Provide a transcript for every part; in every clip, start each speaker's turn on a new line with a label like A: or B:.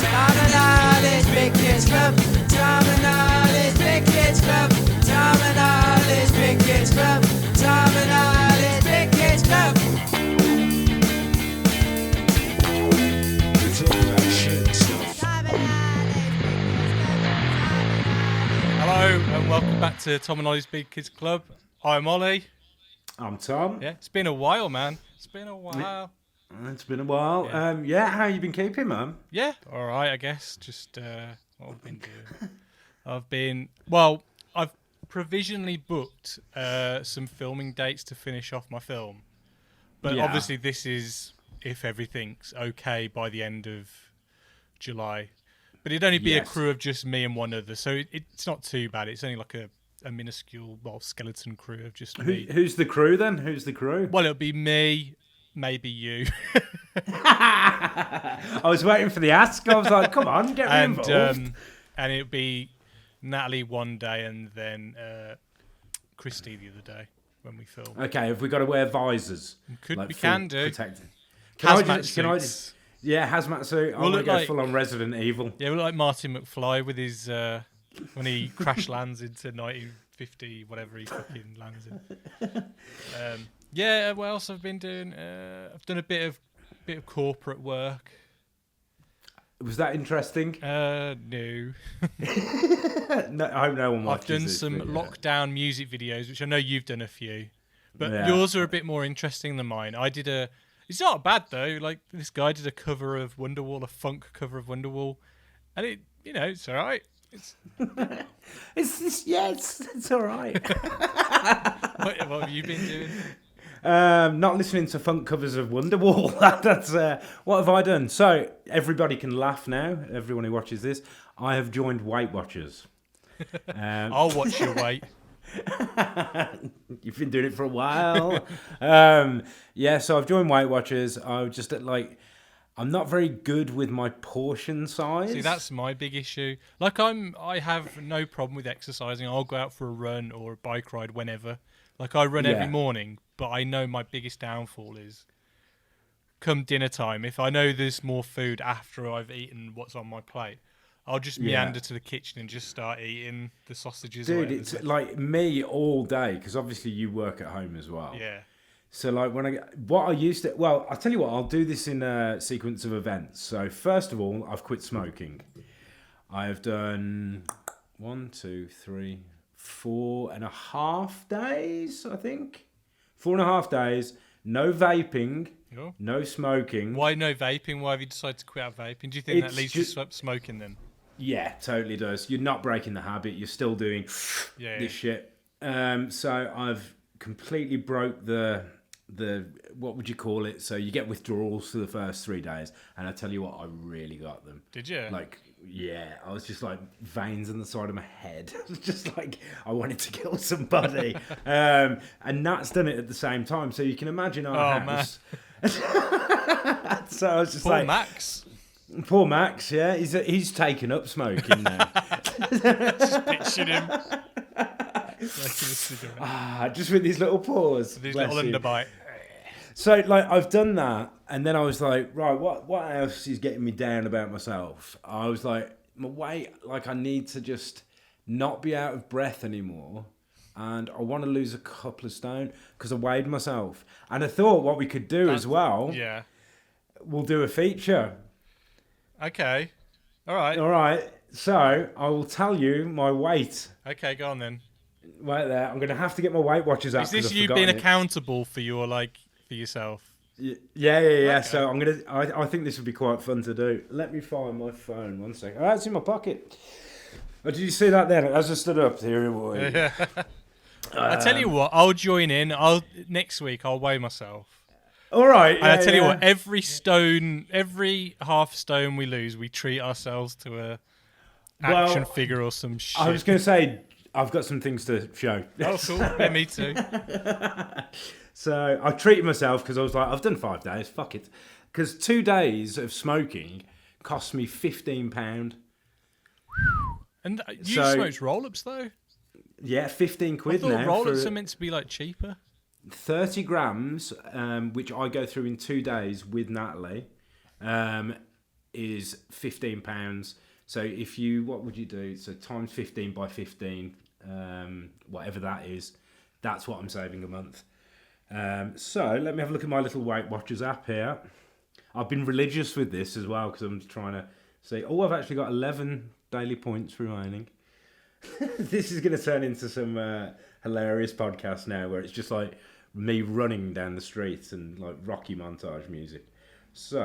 A: Tom and Ollie's Big Kids Club. Tom and Ollie's Big Kids Club. Tom and Ollie's Big Kids Club. Tom and Ollie's Big Kids Club.
B: It's all that shit stuff.
C: Hello and welcome back to Tom and Ollie's Big Kids Club. I'm Ollie.
D: I'm Tom.
C: Yeah, it's been a while, man. It's been a while.
D: It's been a while. How you been keeping, man?
C: Yeah, all right, I guess. Just what I've been doing. I've provisionally booked some filming dates to finish off my film. But obviously this is if everything's okay by the end of July. But it'd only be a crew of just me and one other, so it's not too bad. It's only like a minuscule, skeleton crew of just me.
D: Who's the crew then? Who's the crew?
C: Well, it'll be me, maybe you.
D: I was waiting for the ask. I was like, come on, get me involved.
C: And it'll be Natalie one day and then Christy the other day when we film.
D: Okay, have we got to wear visors?
C: We can do.
D: Protected.
C: Hazmat
D: Can I just... Yeah, hazmat suit. I'm going to go full on Resident Evil.
C: Yeah, we look like Martin McFly with his... when he crash lands into 1950, whatever he fucking lands in. What else I've been doing? I've done a bit of corporate work.
D: Was that interesting?
C: No.
D: No, I hope no one watches.
C: I've done
D: this
C: some
D: video.
C: lockdown music videos, which I know you've done a few, but yours are a bit more interesting than mine. It's not bad though. Like this guy did a cover of Wonderwall, a funk cover of Wonderwall, and it's all right.
D: It's all right.
C: What have you been doing?
D: Not listening to funk covers of Wonderwall. That's what have I done? So everybody can laugh now. Everyone who watches this, I have joined Weight Watchers.
C: I'll watch your weight.
D: You've been doing it for a while. So I've joined Weight Watchers. I was just I'm not very good with my portion size.
C: See, that's my big issue. Like I have no problem with exercising. I'll go out for a run or a bike ride whenever. Like I run every morning, but I know my biggest downfall is come dinner time. If I know there's more food after I've eaten what's on my plate, I'll just meander to the kitchen and just start eating the sausages.
D: Dude, it's like me all day because obviously you work at home as well.
C: Yeah. So
D: like I'll tell you what, I'll do this in a sequence of events. So first of all, I've quit smoking. I have done 4.5 days, I think. 4.5 days, no vaping, no smoking.
C: Why no vaping? Why have you decided to quit out vaping? Do you think that leads to smoking then?
D: Yeah, totally does. You're not breaking the habit. You're still doing this shit. So I've completely broke the what would you call it? So you get withdrawals for the first 3 days, and I tell you what, I really got them.
C: Did you?
D: I was just like veins on the side of my head. Just like I wanted to kill somebody, and Nat's done it at the same time. So you can imagine our house. Man. So I was just
C: Poor Max.
D: Poor Max, yeah, he's taken up smoking now.
C: Just pictured him.
D: Just with these little paws.
C: With his little underbite.
D: So, I've done that, and then I was like, right, what else is getting me down about myself? I was like, my weight, I need to just not be out of breath anymore, and I want to lose a couple of stone, because I weighed myself. And I thought what we could do as well, we'll do a feature.
C: Okay. All
D: right. So, I will tell you my weight.
C: Okay, go on then.
D: Right there. I'm going to have to get my Weight Watchers out.
C: Is this you being accountable for for yourself?
D: Yeah. Okay. So I think this would be quite fun to do. Let me find my phone. 1 second. Oh, it's in my pocket. Oh, did you see that then? As I stood up here, boy.
C: I tell you what, I'll join in. Next week I'll weigh myself.
D: All right.
C: And I tell you what, every half stone we lose, we treat ourselves to a action figure or some shit.
D: I was going to say, I've got some things to show.
C: Oh, cool. Yeah, me too.
D: So I treated myself because I was like, I've done 5 days. Fuck it. Because 2 days of smoking cost me £15.
C: And you smoked roll-ups though?
D: Yeah, 15 quid
C: now. I thought
D: now.
C: Roll-ups are meant to be cheaper.
D: 30 grams, which I go through in 2 days with Natalie. is £15. So what would you do? So times 15 by 15, whatever that is, that's what I'm saving a month. So let me have a look at my little Weight Watchers app here. I've been religious with this as well because I'm trying to say, I've actually got 11 daily points remaining. This is going to turn into some hilarious podcast now where it's just like me running down the streets and like Rocky montage music. So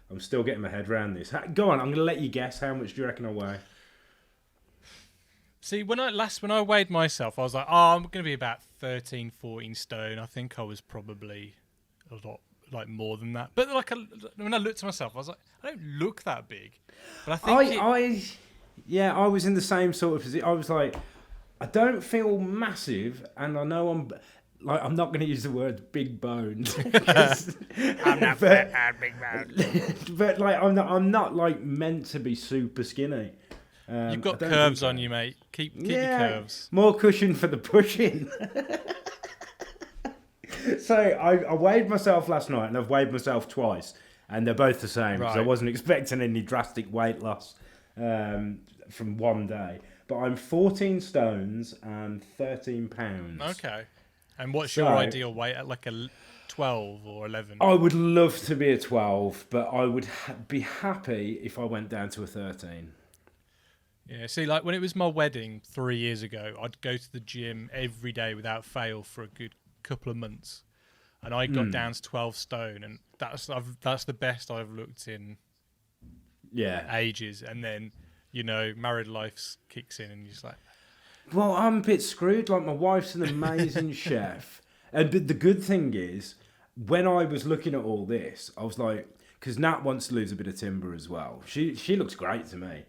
D: I'm still getting my head around this. Go on, I'm going to let you guess. How much do you reckon I weigh?
C: See, when I weighed myself, I was like, I'm going to be about 13, 14 stone. I think I was probably a lot like more than that. But like when I looked at myself, I was like, I don't look that big. But I think
D: I was in the same sort of position. I was like, I don't feel massive, and I know I'm not going to use the word big boned.
C: I'm not fat and big boned.
D: But like I'm not like meant to be super skinny.
C: You've got curves on you, mate. Keep your curves.
D: More cushion for the pushing. So I weighed myself last night, and I've weighed myself twice, and they're both the same because I wasn't expecting any drastic weight loss from one day. But I'm 14 stones and 13 pounds.
C: Okay. And what's your ideal weight at like a 12 or 11?
D: I would love to be a 12, but I would be happy if I went down to a 13.
C: Yeah, see, like when it was my wedding 3 years ago, I'd go to the gym every day without fail for a good couple of months. And I got down to 12 stone, and that's the best I've looked in ages. And then, married life kicks in, and you're just like...
D: Well, I'm a bit screwed. Like, my wife's an amazing chef. And but the good thing is, when I was looking at all this, I was like... Because Nat wants to lose a bit of timber as well. She looks great to me.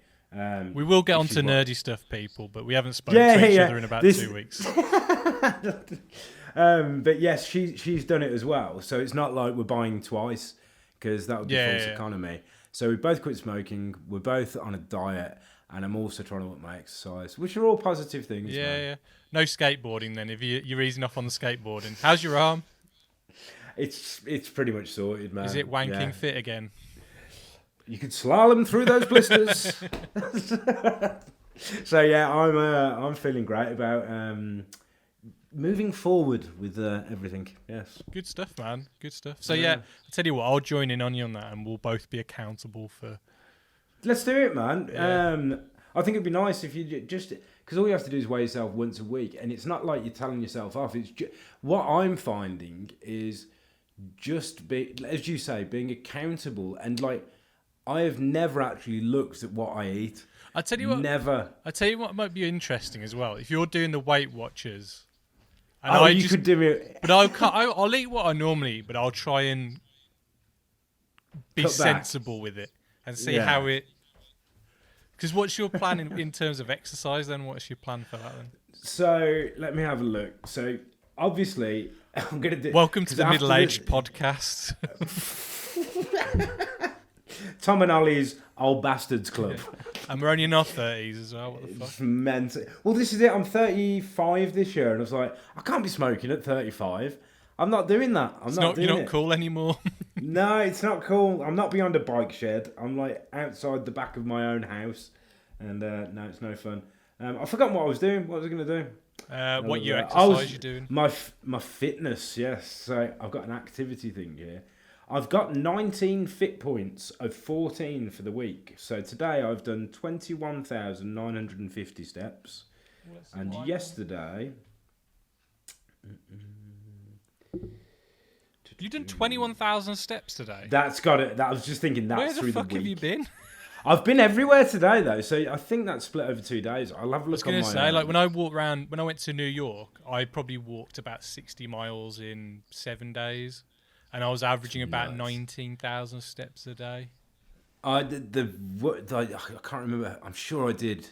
C: We will get on to nerdy stuff, people, but we haven't spoken to each other in about 2 weeks.
D: But yes, she's done it as well. So it's not like we're buying twice, because that would be false economy. So we both quit smoking. We're both on a diet, and I'm also trying to up my exercise, which are all positive things.
C: Yeah. No skateboarding then. If you're easing off on the skateboarding, how's your arm?
D: It's pretty much sorted, man.
C: Is it wanking fit again?
D: You could slalom through those blisters. So yeah, I'm feeling great about moving forward with everything. Yes.
C: Good stuff, man. Good stuff. So yeah, I'll tell you what, I'll join in on you on that, and we'll both be accountable for.
D: Let's do it, man. Yeah. I think it'd be nice if you just, because all you have to do is weigh yourself once a week, and it's not like you're telling yourself off. It's what I'm finding is just as you say, being accountable, and like I have never actually looked at what I eat.
C: I tell you what,
D: never.
C: I tell you what might be interesting as well. If you're doing the Weight Watchers,
D: and you could do it,
C: but I'll eat what I normally eat, but I'll try and be sensible with it and see how it. Because what's your plan in terms of exercise then? What's your plan for that then?
D: So let me have a look. So obviously I'm going to do...
C: Welcome to the middle-aged podcast.
D: Tom and Ollie's Old Bastards Club.
C: Yeah. And we're only in our 30s as well. What the fuck?
D: It's mental. Well, this is it. I'm 35 this year, and I was like, I can't be smoking at 35. I'm not doing that. You're not
C: cool anymore.
D: No, it's not cool. I'm not beyond a bike shed. I'm like outside the back of my own house, and no, it's no fun. I forgot what I was doing. What was I going to do?
C: What your exercise you're doing?
D: My fitness, yes. So I've got an activity thing here. I've got 19 fit points of 14 for the week. So today I've done 21,950 steps, and yesterday.
C: You've done 21,000 steps today.
D: That's got it. I was just thinking that's
C: Where the
D: through the
C: fuck
D: week.
C: have you been?
D: I've been everywhere today though, so I think that's split over 2 days. I'll have a look on my.
C: I was going to say, like when I went to New York, I probably walked about 60 miles in 7 days, and I was averaging about 19,000 steps a day. I
D: can't remember. I'm sure I did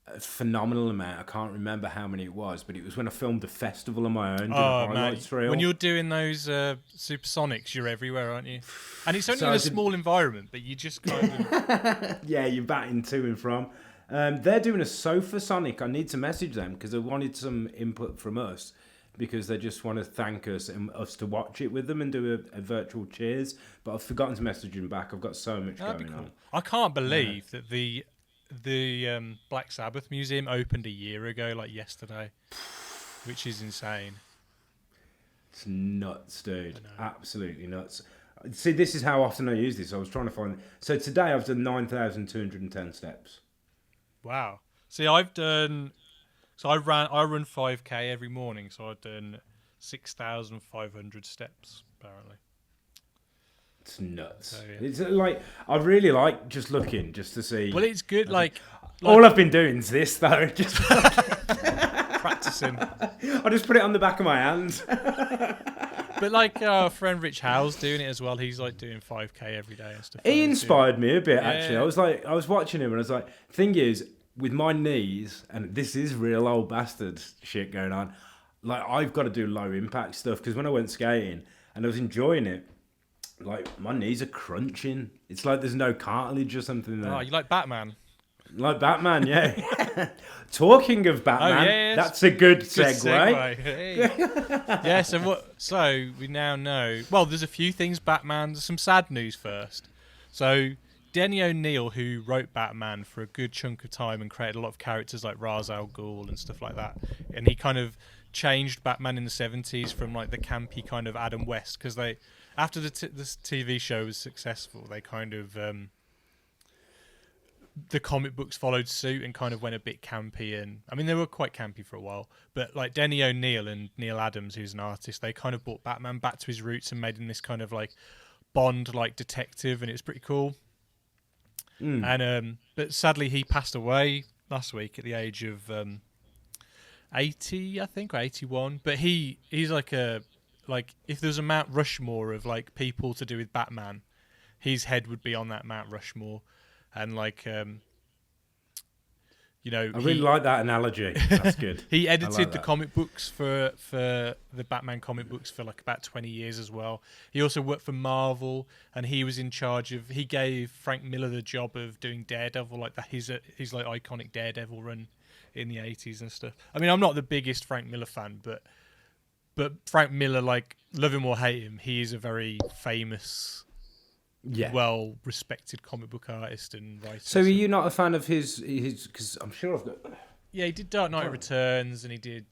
D: a phenomenal amount. I can't remember how many it was, but it was when I filmed a festival on my own.
C: Man, when you're doing those supersonics, you're everywhere, aren't you? And it's only in a small environment, but you just kind of...
D: Yeah, you're batting to and from. They're doing a sofa sonic. I need to message them because I wanted some input from us. because they just want to thank us and us to watch it with them and do a virtual cheers. But I've forgotten to message them back. I've got so much going on.
C: I can't believe that the Black Sabbath Museum opened a year ago, like yesterday, which is insane.
D: It's nuts, dude. Absolutely nuts. See, this is how often I use this. I was trying to find... So today I've done 9,210 steps.
C: Wow. See, I've done... So I run 5k every morning, so I've done 6,500 steps, apparently.
D: It's nuts.
C: So, yeah.
D: It's like... I really like just looking, just to see...
C: Well, it's good, like
D: all I've been doing is this, though. Just
C: practicing.
D: I just put it on the back of my hand.
C: But like our friend Rich Howe's doing it as well. He's like doing 5k every day and stuff.
D: He inspired me a bit,
C: Yeah.
D: actually. I was watching him and I was like, thing is, with my knees, and this is real old bastard shit going on, like I've got to do low impact stuff, because when I went skating and I was enjoying it, like my knees are crunching. It's like there's no cartilage or something there.
C: Oh, you like Batman?
D: Like Batman, yeah. Talking of Batman, that's a good segue.
C: Hey. Yeah, so we now know. Well, there's a few things Batman. There's some sad news first. So Denny O'Neil, who wrote Batman for a good chunk of time and created a lot of characters like Ra's al Ghul and stuff like that, and he kind of changed Batman in the 70s from like the campy kind of Adam West, because they, after this TV show was successful, they kind of the comic books followed suit and kind of went a bit campy. And I mean, they were quite campy for a while, but like Denny O'Neil and Neil Adams, who's an artist, they kind of brought Batman back to his roots and made him this kind of like Bond like detective, and it was pretty cool. And but sadly he passed away last week at the age of 80, I think, or 81. But he's like if there's a Mount Rushmore of like people to do with Batman, his head would be on that Mount Rushmore. And like, you know,
D: I really like that analogy. That's good.
C: He edited the comic books for the Batman comic books for like about 20 years as well. He also worked for Marvel, and he was in charge of. He gave Frank Miller the job of doing Daredevil, like that. His like iconic Daredevil run in the 80s and stuff. I mean, I'm not the biggest Frank Miller fan, but Frank Miller, like, love him or hate him, he is a very famous. Yeah. Well-respected comic book artist and writer.
D: So, are you not a fan of his? Because I'm sure I've got.
C: Yeah, he did Dark Knight Returns, and he did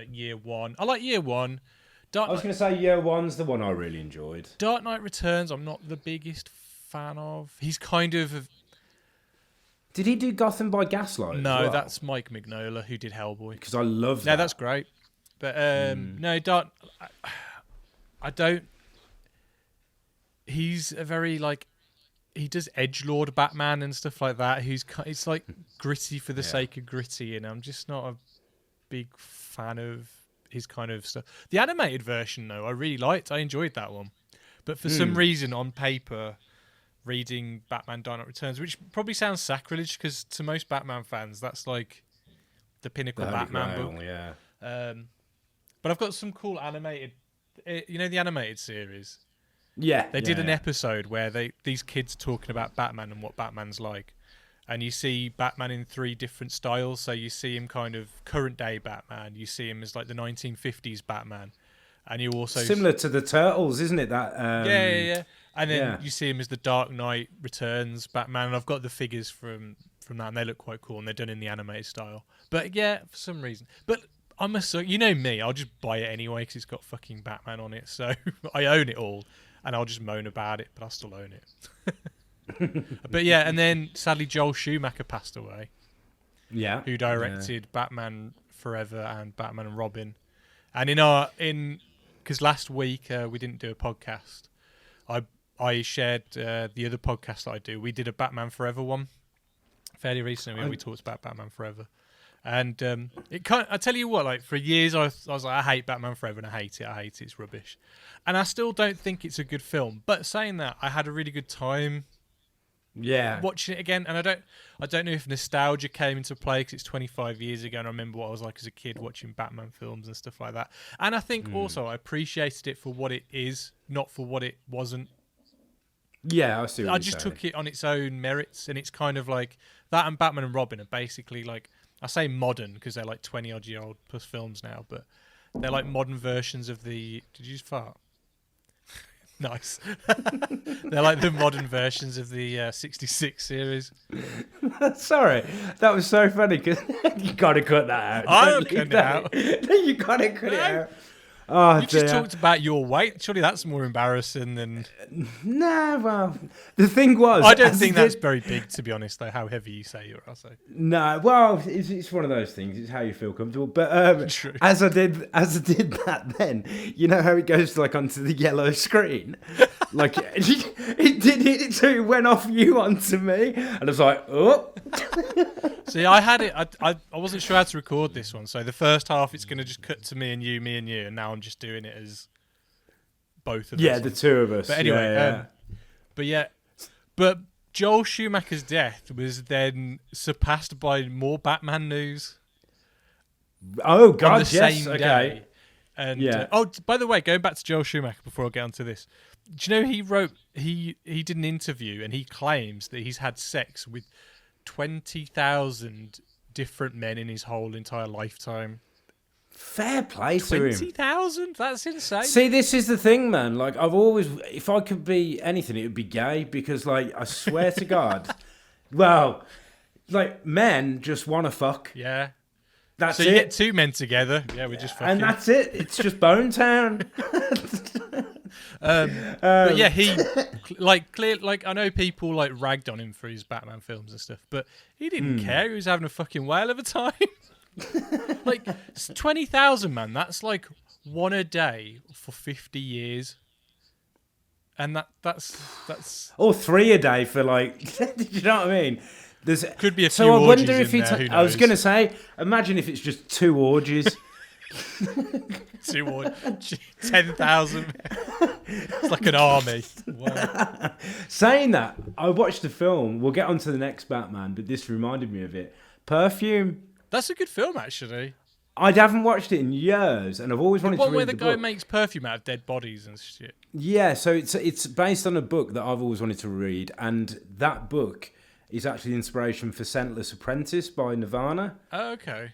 C: Year One. I like Year One.
D: I was going to say Year One's the one I really enjoyed.
C: Dark Knight Returns, I'm not the biggest fan of. He's kind of.
D: Did he do Gotham by Gaslight?
C: No, that's Mike Mignola who did Hellboy.
D: Because I love that.
C: No, that's great. But no, I don't. He's a very like, he does edgelord Batman and stuff like that. It's like gritty for the sake of gritty, and I'm just not a big fan of his kind of stuff. The animated version, though, I really liked. I enjoyed that one, but for some reason, on paper, reading Batman Dark Knight Returns, which probably sounds sacrilege because to most Batman fans, that's like the pinnacle Batman book.
D: Yeah.
C: But I've got some cool animated, you know, the animated series.
D: Yeah,
C: they did an episode where these kids are talking about Batman and what Batman's like, and you see Batman in 3 different styles. So you see him kind of current day Batman, you see him as like the 1950s Batman, and you also
D: similar to the Turtles, isn't it? That
C: yeah. And then you see him as the Dark Knight Returns Batman, and I've got the figures from that, and they look quite cool, and they're done in the animated style. But yeah, for some reason, I'm a sucker. You know me, I'll just buy it anyway because it's got fucking Batman on it, so I own it all. And I'll just moan about it, but I still own it. But yeah, and then sadly Joel Schumacher passed away. Yeah. Who directed Batman Forever and Batman and Robin. And because last week we didn't do a podcast, I shared the other podcast that I do. We did a Batman Forever one fairly recently, and we talked about Batman Forever. And I tell you what, like for years I was like, I hate Batman Forever and I hate it, it's rubbish. And I still don't think it's a good film. But saying that, I had a really good time watching it again. And I don't know if nostalgia came into play because it's 25 years ago and I remember what I was like as a kid watching Batman films and stuff like that. And I think also I appreciated it for what it is, not for what it wasn't.
D: Yeah, I see what
C: I just took it on its own merits, and it's kind of like that, and Batman and Robin are basically like, I say modern because they're like 20 odd year old plus films now, but They're like modern versions of the. Did you just fart? Nice. They're like the modern versions of the 66 series.
D: Sorry, that was so funny because you gotta cut that out.
C: I don't cut it out.
D: You gotta cut it out. Oh,
C: You just talked about your weight. Surely that's more embarrassing than.
D: Nah, well, the thing was,
C: I don't think that's very big, to be honest. Though, how heavy you say you are, I'll say.
D: No, well, it's one of those things. It's how you feel comfortable. But
C: True.
D: as I did that, then you know how it goes like onto the yellow screen, like it did it too. It went off you onto me, and I was like, oh.
C: See, I had it. I wasn't sure how to record this one, so the first half it's going to just cut to me and you, and now I'm just doing it as both of us.
D: Yeah, the two of us.
C: But anyway, but Joel Schumacher's death was then surpassed by more Batman news.
D: Oh God,
C: on the
D: yes,
C: same
D: okay.
C: day. And by the way, going back to Joel Schumacher before I get onto this, do you know he did an interview and he claims that he's had sex with 20,000 different men in his whole entire lifetime.
D: Fair play to him.
C: 20,000? That's insane.
D: See, this is the thing, man. Like, I've always, if I could be anything, it would be gay because, like, I swear to God, well, like, men just want to fuck.
C: Yeah.
D: That's
C: so
D: it.
C: you get two men together. Yeah, we're just fucking.
D: And that's it. It's just Bone Town.
C: But yeah, he like I know people like ragged on him for his Batman films and stuff, but he didn't care. He was having a fucking whale of a time. Like 20,000, man. That's like one a day for 50 years, and that's
D: or three a day for like. You know what I mean? There's
C: could be a few.
D: So I
C: orgies
D: wonder if
C: in
D: he.
C: there,
D: I was gonna say, imagine if it's just two orgies.
C: 10,000. It's like an army. Wow.
D: Saying that, I watched the film. We'll get on to the next Batman, but this reminded me of it. Perfume.
C: That's a good film, actually.
D: I haven't watched it in years, and I've always wanted to read
C: where
D: the
C: the guy
D: book.
C: makes perfume out of dead bodies and shit.
D: Yeah, so it's based on a book that I've always wanted to read, and that book is actually the inspiration for Scentless Apprentice by Nirvana.
C: Oh, okay.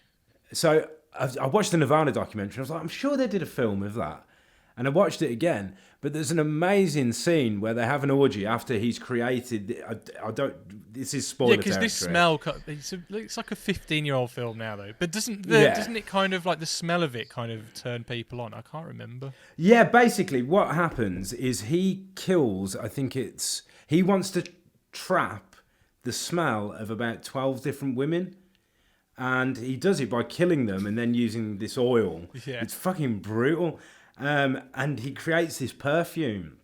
D: So I watched the Nirvana documentary. I was like, I'm sure they did a film of that. And I watched it again. But there's an amazing scene where they have an orgy after he's created. I don't. This is spoiler
C: Yeah, because this smell. It's like a 15-year-old film now, though. But doesn't it kind of like the smell of it kind of turn people on? I can't remember.
D: Yeah, basically what happens is he kills. I think he wants to trap the smell of about 12 different women. And he does it by killing them and then using this oil.
C: Yeah.
D: It's fucking brutal. And he creates this perfume.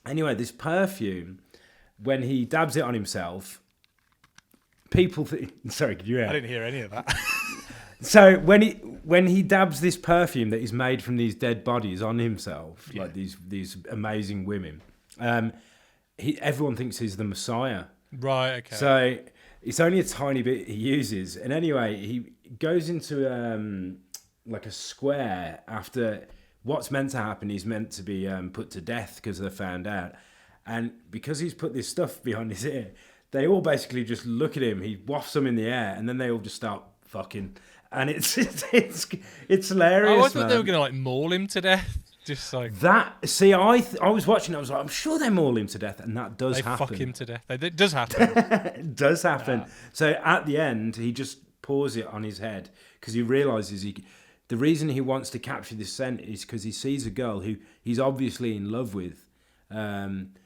D: Anyway, this perfume, when he dabs it on himself, people think... Sorry, could you hear?
C: I didn't hear any of that.
D: So when he dabs this perfume that is made from these dead bodies on himself, like these amazing women, everyone thinks he's the Messiah.
C: Right, okay.
D: So it's only a tiny bit he uses. And anyway, he goes into like a square after what's meant to happen. He's meant to be put to death because they found out. And because he's put this stuff behind his ear, they all basically just look at him. He wafts them in the air and then they all just start fucking. And it's hilarious.
C: Oh, I thought they were going to like maul him to death. Just like
D: that. See, I was watching. I was like, I'm sure they maul him to death, and that does happen.
C: They fuck him to death. It does happen.
D: It does happen. So at the end, he just pours it on his head because he realizes the reason he wants to capture this scent is because he sees a girl who he's obviously in love with, and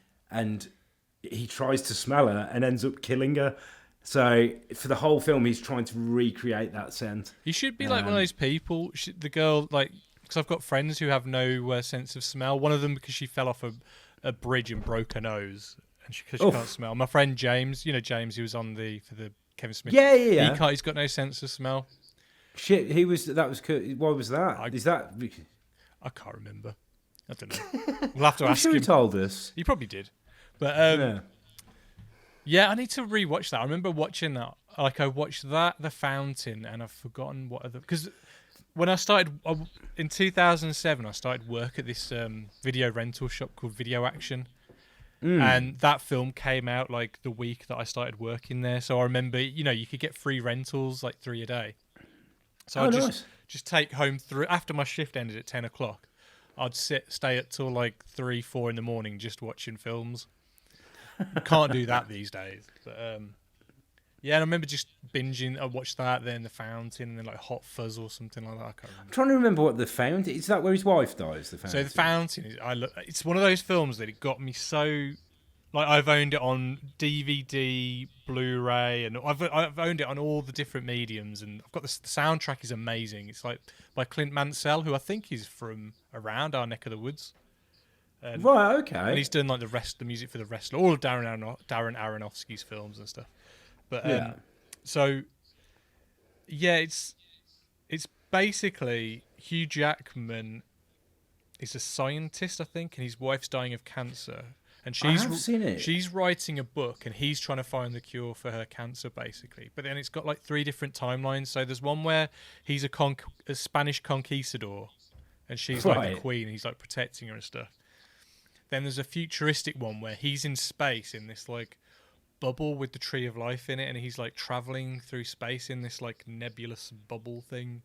D: he tries to smell her and ends up killing her. So for the whole film, he's trying to recreate that scent.
C: He should be like one of those people. The girl, like, because I've got friends who have no sense of smell. One of them because she fell off a bridge and broke her nose, and because she can't smell. My friend James, James, who was on for the Kevin Smith.
D: Yeah.
C: He's got no sense of smell.
D: Shit, that was. Why was that? Is that?
C: I can't remember. I don't know. We'll have to ask
D: sure
C: him.
D: He told us.
C: He probably did, but yeah, I need to rewatch that. I remember watching that. Like I watched that, The Fountain, and I've forgotten what other because. When I started in 2007, I started work at this video rental shop called Video Action, and that film came out like the week that I started working there. So I remember, you could get free rentals like 3 a day. So I just just take home through after my shift ended at 10 o'clock. I'd stay up till like 3, 4 in the morning just watching films. Can't do that these days. But yeah, and I remember just binging. I watched that, then The Fountain, and then like Hot Fuzz or something like that. I can't remember.
D: I'm trying to remember what The Fountain is. That where his wife dies? The Fountain.
C: So The Fountain is. It's one of those films that it got me so. Like I've owned it on DVD, Blu-ray, and I've owned it on all the different mediums, and I've got the soundtrack is amazing. It's like by Clint Mansell, who I think is from around our neck of the woods.
D: Right, okay.
C: And he's done like the music for The Wrestler, all of Darren Aronofsky's films and stuff. But so yeah, it's basically Hugh Jackman is a scientist, I think, and his wife's dying of cancer. And
D: I have seen it.
C: She's writing a book, and he's trying to find the cure for her cancer, basically. But then it's got like 3 different timelines. So there's one where he's a Spanish conquistador, and she's like the queen, and he's like protecting her and stuff. Then there's a futuristic one where he's in space in this like bubble with the Tree of Life in it, and he's like traveling through space in this like nebulous bubble thing.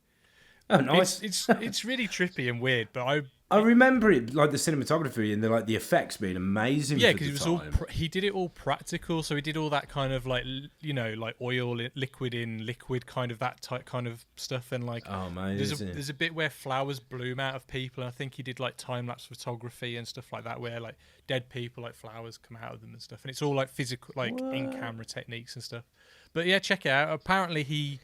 D: Oh, nice!
C: It's really trippy and weird, but I
D: remember it like the cinematography and the effects being amazing.
C: Yeah, because it was all he did it all practical, so he did all that kind of like like oil liquid in liquid kind of that type kind of stuff, and like there's a bit where flowers bloom out of people, and I think he did like time lapse photography and stuff like that, where like dead people like flowers come out of them and stuff, and it's all like physical like in camera techniques and stuff. But yeah, check it out. Apparently he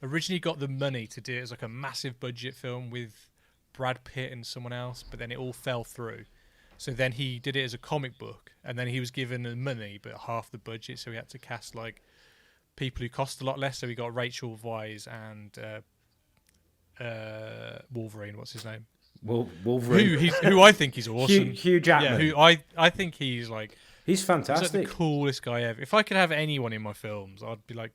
C: originally got the money to do it as like a massive budget film with Brad Pitt and someone else, but then it all fell through. So then he did it as a comic book, and then he was given the money but half the budget, so he had to cast like people who cost a lot less. So he got Rachel Weisz and Wolverine. What's his name?
D: Wolverine.
C: Who I think is awesome.
D: Hugh Jackman.
C: Yeah, who I think he's fantastic. He's like the coolest guy ever. If I could have anyone in my films, I'd be like.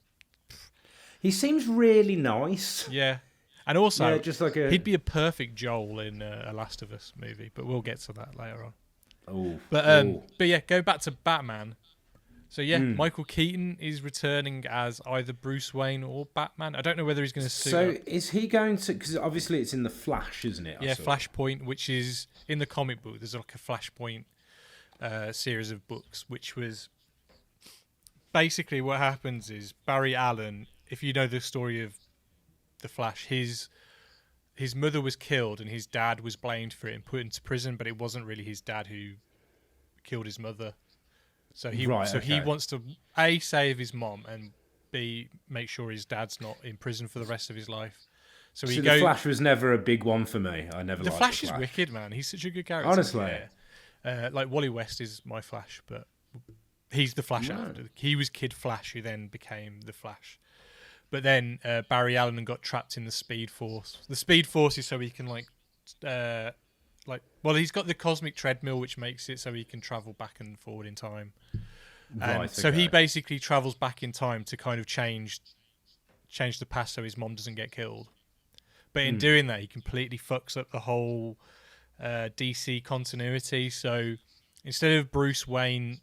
D: He seems really nice.
C: Yeah. And also,
D: just like
C: he'd be a perfect Joel in a Last of Us movie, but we'll get to that later on. But yeah, go back to Batman. So yeah, Michael Keaton is returning as either Bruce Wayne or Batman. I don't know whether he's going to suit up.
D: Is he going to? Because obviously it's in the Flash, isn't it?
C: Yeah, Flashpoint, which is in the comic book. There's like a Flashpoint series of books, which was basically what happens is Barry Allen. If you know the story of the Flash, his mother was killed and his dad was blamed for it and put into prison, but it wasn't really his dad who killed his mother. So he wants to A, save his mom, and B, make sure his dad's not in prison for the rest of his life. So the
D: Flash was never a big one for me. I never liked
C: the Flash is wicked, man. He's such a good character.
D: Honestly.
C: Like Wally West is my Flash, but he's the Flash after. He was Kid Flash, who then became the Flash. But then Barry Allen got trapped in the Speed Force. The Speed Force is so he can he's got the cosmic treadmill, which makes it so he can travel back and forward in time. And so he basically travels back in time to kind of change the past so his mom doesn't get killed. But in doing that, he completely fucks up the whole DC continuity. So instead of Bruce Wayne's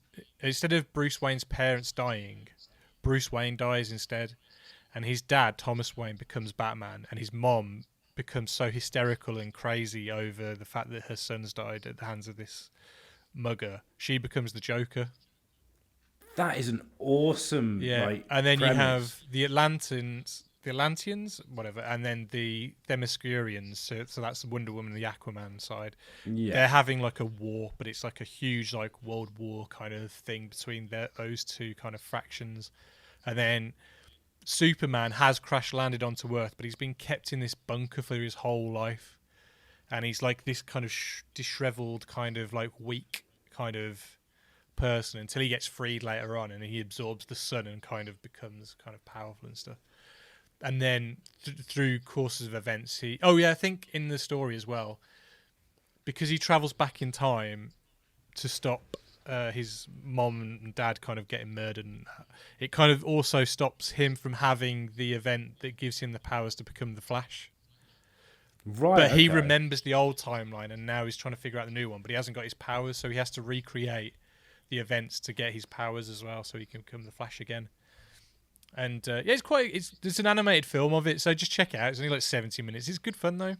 C: parents dying, Bruce Wayne dies instead. And his dad, Thomas Wayne, becomes Batman, and his mom becomes so hysterical and crazy over the fact that her son's died at the hands of this mugger. She becomes the Joker.
D: That is an awesome
C: and then
D: premise.
C: you have the Atlanteans, whatever, and then the Themyscirians. So that's the Wonder Woman and the Aquaman side. Yeah. They're having like a war, but it's like a huge like world war kind of thing between those two kind of fractions. And then Superman has crash landed onto Earth, but he's been kept in this bunker for his whole life, and he's like this kind of disheveled, kind of like weak kind of person until he gets freed later on, and he absorbs the sun and kind of becomes kind of powerful and stuff. And then through courses of events, I think in the story as well, because he travels back in time to stop his mom and dad kind of getting murdered, and it kind of also stops him from having the event that gives him the powers to become the Flash.
D: Right.
C: But he remembers the old timeline, and now he's trying to figure out the new one, but he hasn't got his powers, so he has to recreate the events to get his powers as well, so he can become the Flash again. And it's an animated film of it, so just check it out. It's only like 70 minutes. It's good fun though.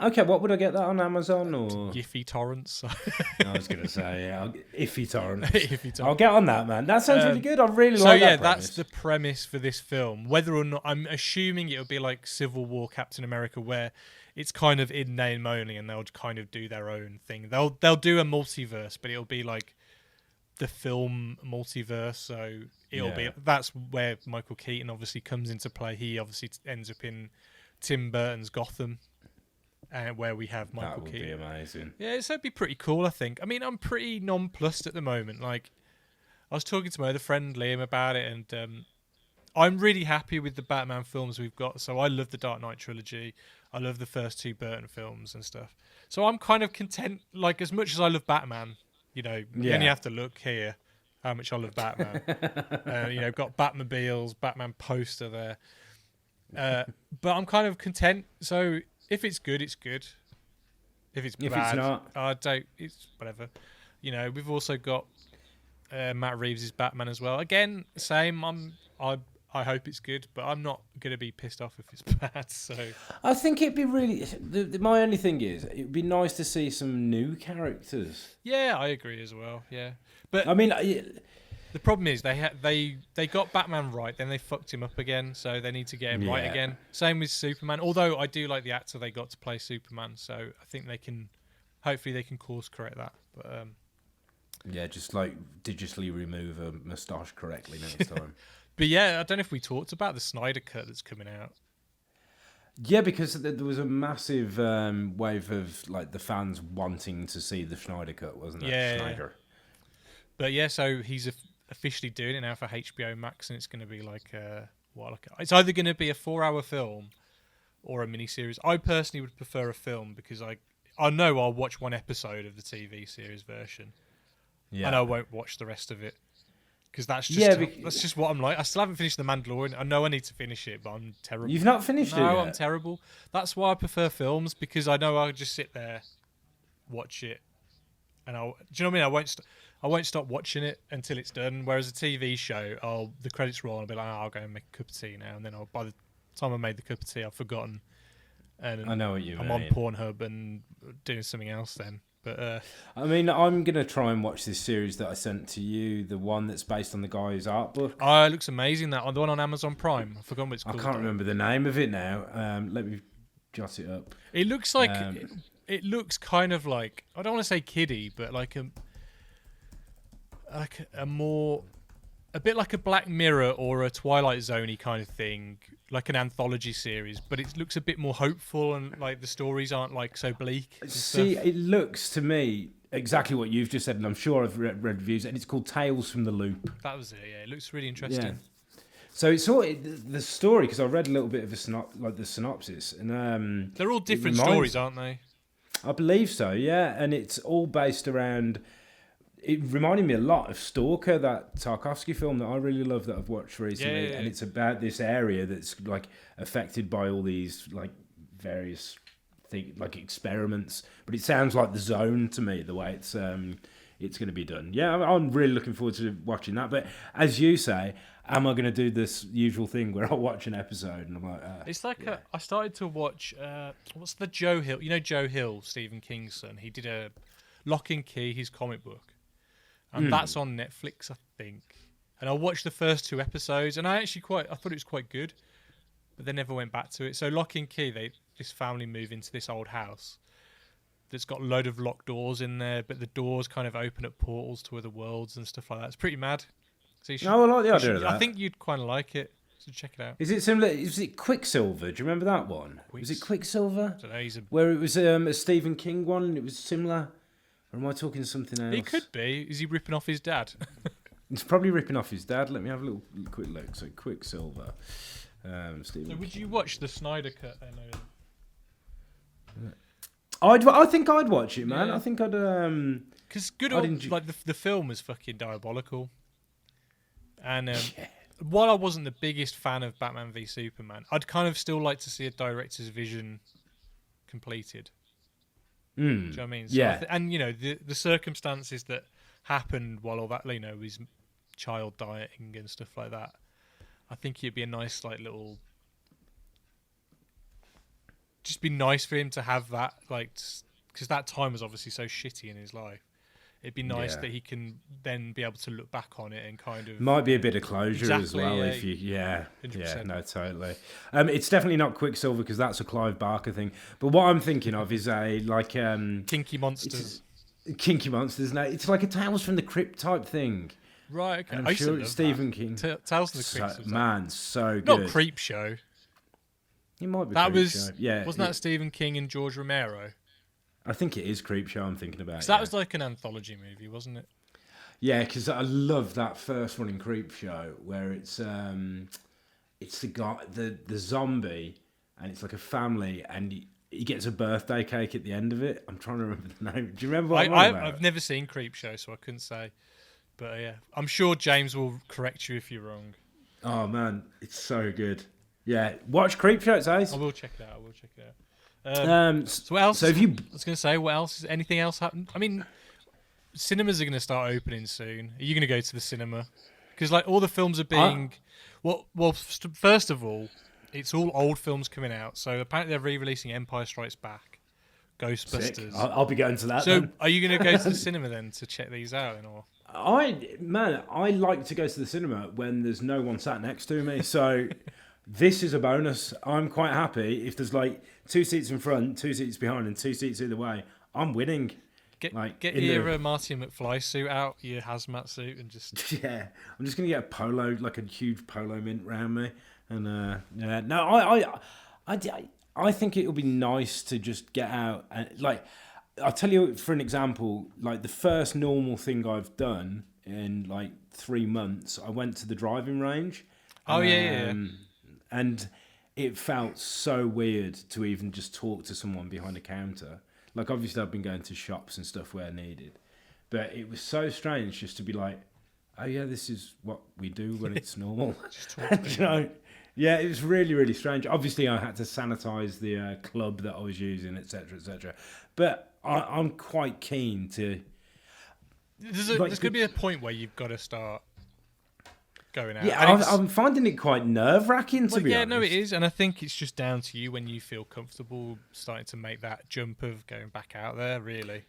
D: Okay, what would I get that on Amazon or
C: Giphy torrents.
D: I was gonna say iffy torrent.
C: Iffy torrents.
D: I'll get on that, man. That sounds really good. I really
C: So
D: like
C: yeah,
D: that.
C: that's the premise for this film. Whether or not, I'm assuming it'll be like Civil War Captain America, where it's kind of in name only, and they'll kind of do their own thing. They'll do a multiverse, but it'll be like the film multiverse. So it'll be that's where Michael Keaton obviously comes into play. He obviously ends up in Tim Burton's Gotham, where we have Michael Keaton.
D: That would be amazing.
C: Yeah, so it'd be pretty cool, I think. I mean, I'm pretty nonplussed at the moment. Like, I was talking to my other friend Liam about it, and I'm really happy with the Batman films we've got. So I love the Dark Knight trilogy. I love the first 2 Burton films and stuff. So I'm kind of content. Like, as much as I love Batman, you only have to look here how much I love Batman. Got Batmobiles, Batman poster there. But I'm kind of content. So if it's good, it's good. If it's bad,
D: it's not,
C: it's whatever. We've also got Matt Reeves' Batman as well. Again, same. I hope it's good, but I'm not gonna be pissed off if it's bad. So
D: I think it'd be really. My only thing is, it'd be nice to see some new characters.
C: Yeah, I agree as well. Yeah, but
D: I mean,
C: the problem is they got Batman right, then they fucked him up again, so they need to get him right again. Same with Superman. Although I do like the actor they got to play Superman, so I think hopefully they can course correct that. But
D: just like digitally remove a moustache correctly next time.
C: But yeah, I don't know if we talked about the Snyder Cut that's coming out.
D: Yeah, because there was a massive wave of like the fans wanting to see the Snyder Cut, wasn't there?
C: Yeah.
D: Snyder.
C: But yeah, so he's officially doing it now for HBO Max, and it's going to be it's either going to be a 4-hour film or a miniseries. I personally would prefer a film because I know I'll watch one episode of the TV series version, and I won't watch the rest of it. Because that's just what I'm like. I still haven't finished The Mandalorian. I know I need to finish it, but I'm terrible.
D: You've not finished it yet?
C: No, I'm terrible. That's why I prefer films, because I know I'll just sit there, watch it, and do you know what I mean? I won't stop watching it until it's done. Whereas a TV show, the credits roll, and I'll be like, I'll go and make a cup of tea now, and then by the time I made the cup of tea, I've forgotten. And
D: I know what you mean.
C: I'm on Pornhub and doing something else then. But
D: I mean, I'm going to try and watch this series that I sent to you, the one that's based on the guy's art book.
C: Oh, it looks amazing, that the one on Amazon Prime. I've forgotten what it's called.
D: I can't remember the name of it now. Let me jot it up.
C: It looks like it looks kind of like, I don't want to say kiddie, but like a bit like a Black Mirror or a Twilight Zone-y kind of thing, like an anthology series, but it looks a bit more hopeful, and like the stories aren't like so bleak.
D: See, it looks to me exactly what you've just said, and I'm sure I've read reviews, and it's called Tales from the Loop.
C: That was it. Yeah, it looks really interesting.
D: Yeah. So it's all the story, because I read a little bit of the synopsis, and
C: they're all different stories, aren't they?
D: I believe so. Yeah, and it's all based around. It reminded me a lot of Stalker, that Tarkovsky film that I really love that I've watched recently, and it's about this area that's like affected by all these like various like experiments. But it sounds like The Zone to me, the way it's going to be done. Yeah, I'm really looking forward to watching that. But as you say, am I going to do this usual thing where I watch an episode and I'm like,
C: it's like I started to watch what's the Joe Hill? You know Joe Hill, Stephen King's son. He did a Lock and Key, his comic book. And that's on Netflix, I think. And I watched the first 2 episodes, and I thought it was quite good, but they never went back to it. So Lock and Key, this family move into this old house that's got a load of locked doors in there, but the doors kind of open up portals to other worlds and stuff like that. It's pretty mad. So
D: I like the idea of that.
C: I think you'd kind of like it. So check it out.
D: Is it similar? Is it Quicksilver? Do you remember that one? Was it Quicksilver?
C: I don't know.
D: Where it was a Stephen King one, and it was similar. Or am I talking something else?
C: It could be. Is he ripping off his dad?
D: It's probably ripping off his dad. Let me have a little quick look. So Quicksilver. Stephen
C: So would you watch the Snyder Cut then?
D: I think I'd watch it, man.
C: Yeah.
D: I think I'd.
C: Because the film was fucking diabolical. And while I wasn't the biggest fan of Batman v Superman, I'd kind of still like to see a director's vision completed. Do you know what I mean? So
D: yeah.
C: And the circumstances that happened while all that, his child dieting and stuff like that. I think it'd be a nice like little. Just be nice for him to have that, like, because that time was obviously so shitty in his life. It'd be nice that he can then be able to look back on it and kind of
D: might be a bit of closure as
C: Exactly,
D: well.
C: yeah.
D: If you, yeah,
C: 100%.
D: no, totally. It's definitely not Quicksilver because that's a Clive Barker thing. But what I'm thinking of is a like
C: Kinky Monsters.
D: Kinky Monsters. No, it's like a Tales from the Crypt type thing.
C: Right, okay.
D: And
C: I
D: I'm
C: used to
D: sure
C: love
D: it's Stephen
C: that.
D: King.
C: Tales from the Crypt. was
D: Man, so good.
C: not Creep Show.
D: It might be
C: That
D: Creep
C: was
D: Show. Yeah.
C: Wasn't that Stephen King and George Romero?
D: I think it is Creep Show I'm thinking about.
C: Because that was like an anthology movie, wasn't it?
D: Yeah, because I love that first one in Creep Show where it's the guy, the zombie, and it's like a family, and he gets a birthday cake at the end of it. I'm trying to remember the name. Do you remember what I'm on about?
C: I've never seen Creep Show, so I couldn't say. But yeah, I'm sure James will correct you if you're wrong.
D: Oh man, it's so good. Yeah, watch Creep Show, it's ace.
C: I will check it out. So what else?
D: So if you,
C: I was going to say, what else? Is anything else happened? I mean, cinemas are going to start opening soon. Are you going to go to the cinema? Because like all the films are being, first of all, it's all old films coming out. So apparently they're re-releasing Empire Strikes Back, Ghostbusters.
D: sick. I'll be going to that.
C: So
D: then.
C: are you going to go to the cinema then to check these out? Or
D: I like to go to the cinema when there's no one sat next to me. So this is a bonus. I'm quite happy if there's like 2 seats in front, 2 seats behind, and 2 seats either way. I'm winning.
C: Get your Marty McFly suit out, your hazmat suit, and just
D: yeah. I'm just gonna get a polo, like a huge polo mint round me, and yeah. No, I think it would be nice to just get out and like. I'll tell you for an example, like the first normal thing I've done in like 3 months, I went to the driving range.
C: Oh, yeah.
D: And it felt so weird to even just talk to someone behind a counter. Like obviously I've been going to shops and stuff where needed, but it was so strange just to be like, oh yeah, this is what we do when it's normal. You know? Yeah, it was really, really strange. Obviously, I had to sanitize the club that I was using, etc., etc. But I'm quite keen to.
C: There's going to be a point where you've got to start going out.
D: Yeah, I'm finding it quite nerve-wracking, to be honest.
C: Yeah, no, it is. And I think it's just down to you when you feel comfortable starting to make that jump of going back out there, really.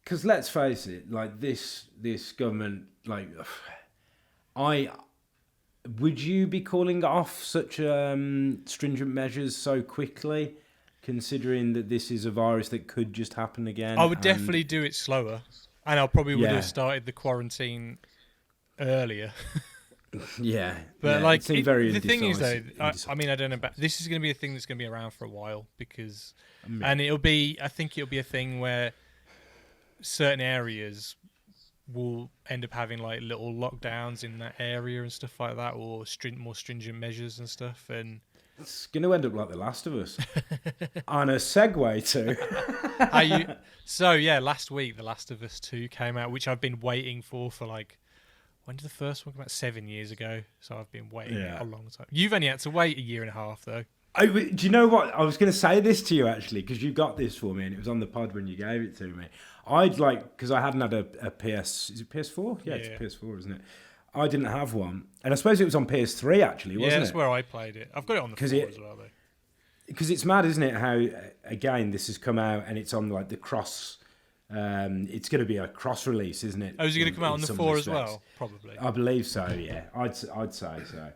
D: Because let's face it, like this government, like, would you be calling off such stringent measures so quickly, considering that this is a virus that could just happen again?
C: I would definitely do it slower, and I probably would have started the quarantine earlier.
D: Yeah,
C: but
D: yeah,
C: like
D: it seemed very
C: the thing is though,
D: indecisive.
C: I mean, I don't know about this is going to be a thing that's going to be around for a while because, and I think it'll be a thing where certain areas will end up having like little lockdowns in that area and stuff like that, or more stringent measures and stuff. And
D: it's going to end up like The Last of Us. On a segue to...
C: So yeah, last week The Last of Us 2 came out, which I've been waiting for like, when did the first one come out? 7 years ago. So I've been waiting a long time. You've only had to wait 1.5 years though.
D: Do you know what? I was going to say this to you actually, because you got this for me and it was on the pod when you gave it to me. I'd like, because I hadn't had a PS, is it PS4? Yeah, it's PS4, isn't it? I didn't have one. And I suppose it was on PS3 actually, wasn't it?
C: Yeah, that's where I played it. I've got it on the 4 as well though.
D: Because it's mad, isn't it, how, again, this has come out and it's on like the cross... it's going to be a cross release, isn't it?
C: Oh, is it going to come out on the 4 as well? Probably.
D: I believe so. Yeah, I'd say so.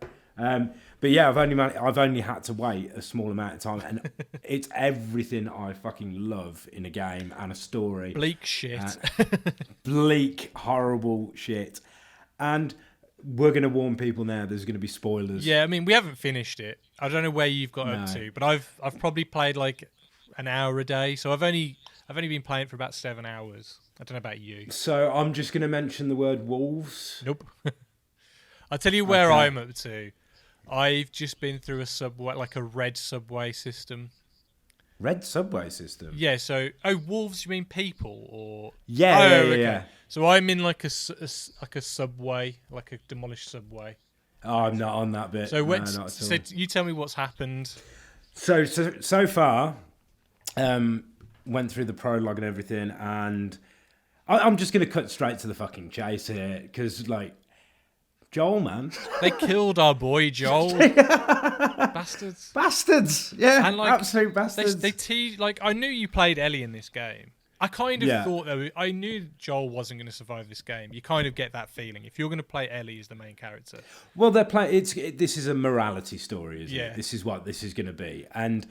D: But yeah, I've only had to wait a small amount of time, and it's everything I fucking love in a game and a story.
C: Bleak shit.
D: Bleak, horrible shit. And we're going to warn people now. There's going to be spoilers.
C: Yeah, I mean, we haven't finished it. I don't know where you've got up to, but I've probably played like an hour a day, so I've only been playing for about 7 hours. I don't know about you.
D: So I'm just going to mention the word wolves.
C: Nope. I'll tell you where I'm up to. I've just been through a subway, like a red subway system.
D: Red subway system?
C: Yeah, so... Oh, wolves, you mean people? Or
D: Yeah, yeah.
C: So I'm in like a subway, like a demolished subway.
D: Oh, I'm not on that bit.
C: So,
D: no, not at all.
C: So you tell me what's happened.
D: So far, went through the prologue and everything, and I'm just going to cut straight to the fucking chase here, because, like, Joel, man.
C: They killed our boy Joel. Bastards.
D: Bastards. Yeah,
C: And, like,
D: absolute bastards.
C: They teased, like, I knew you played Ellie in this game. I kind of thought that I knew Joel wasn't going to survive this game. You kind of get that feeling if you're going to play Ellie as the main character.
D: Well, they're playing. This is a morality story, isn't
C: Yeah.
D: it? This is what this is going to be. And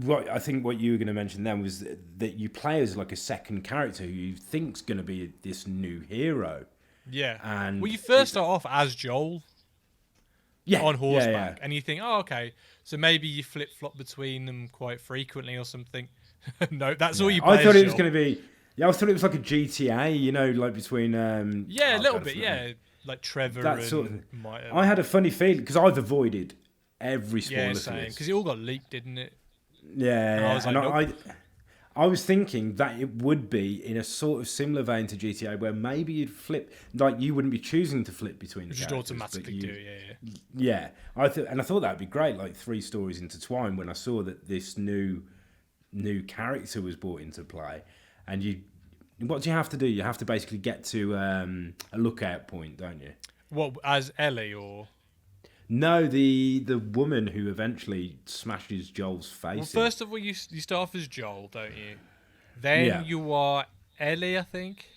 D: I think what you were going to mention then was that you play as like a second character who you think's going to be this new hero.
C: Yeah.
D: And
C: well, you first start off as Joel. On horseback, and you think, oh, okay, so maybe you flip flop between them quite frequently or something. No, that's all you play.
D: I thought
C: as
D: it was
C: Joel.
D: going to be. Yeah, I thought it was like a GTA, you know, like between.
C: Yeah, a little bit. Yeah, like Trevor
D: that
C: and
D: sort of.
C: Maya.
D: I had a funny feeling because I've avoided every spoiler.
C: Yeah,
D: for
C: same.
D: this.
C: Because it all got leaked, didn't it?
D: Yeah,
C: I was like,
D: I was thinking that it would be in a sort of similar vein to GTA, where maybe you'd flip, like you wouldn't be choosing to flip between the
C: Just
D: characters,
C: automatically
D: but
C: do, yeah.
D: Yeah, I thought that'd be great, like 3 stories intertwined. When I saw that this new character was brought into play, and what do you have to do? You have to basically get to a lookout point, don't you?
C: What, as Ellie or?
D: No, the woman who eventually smashes Joel's face.
C: Well,
D: in.
C: first of all, you start off as Joel, don't you? Then you are Ellie, I think.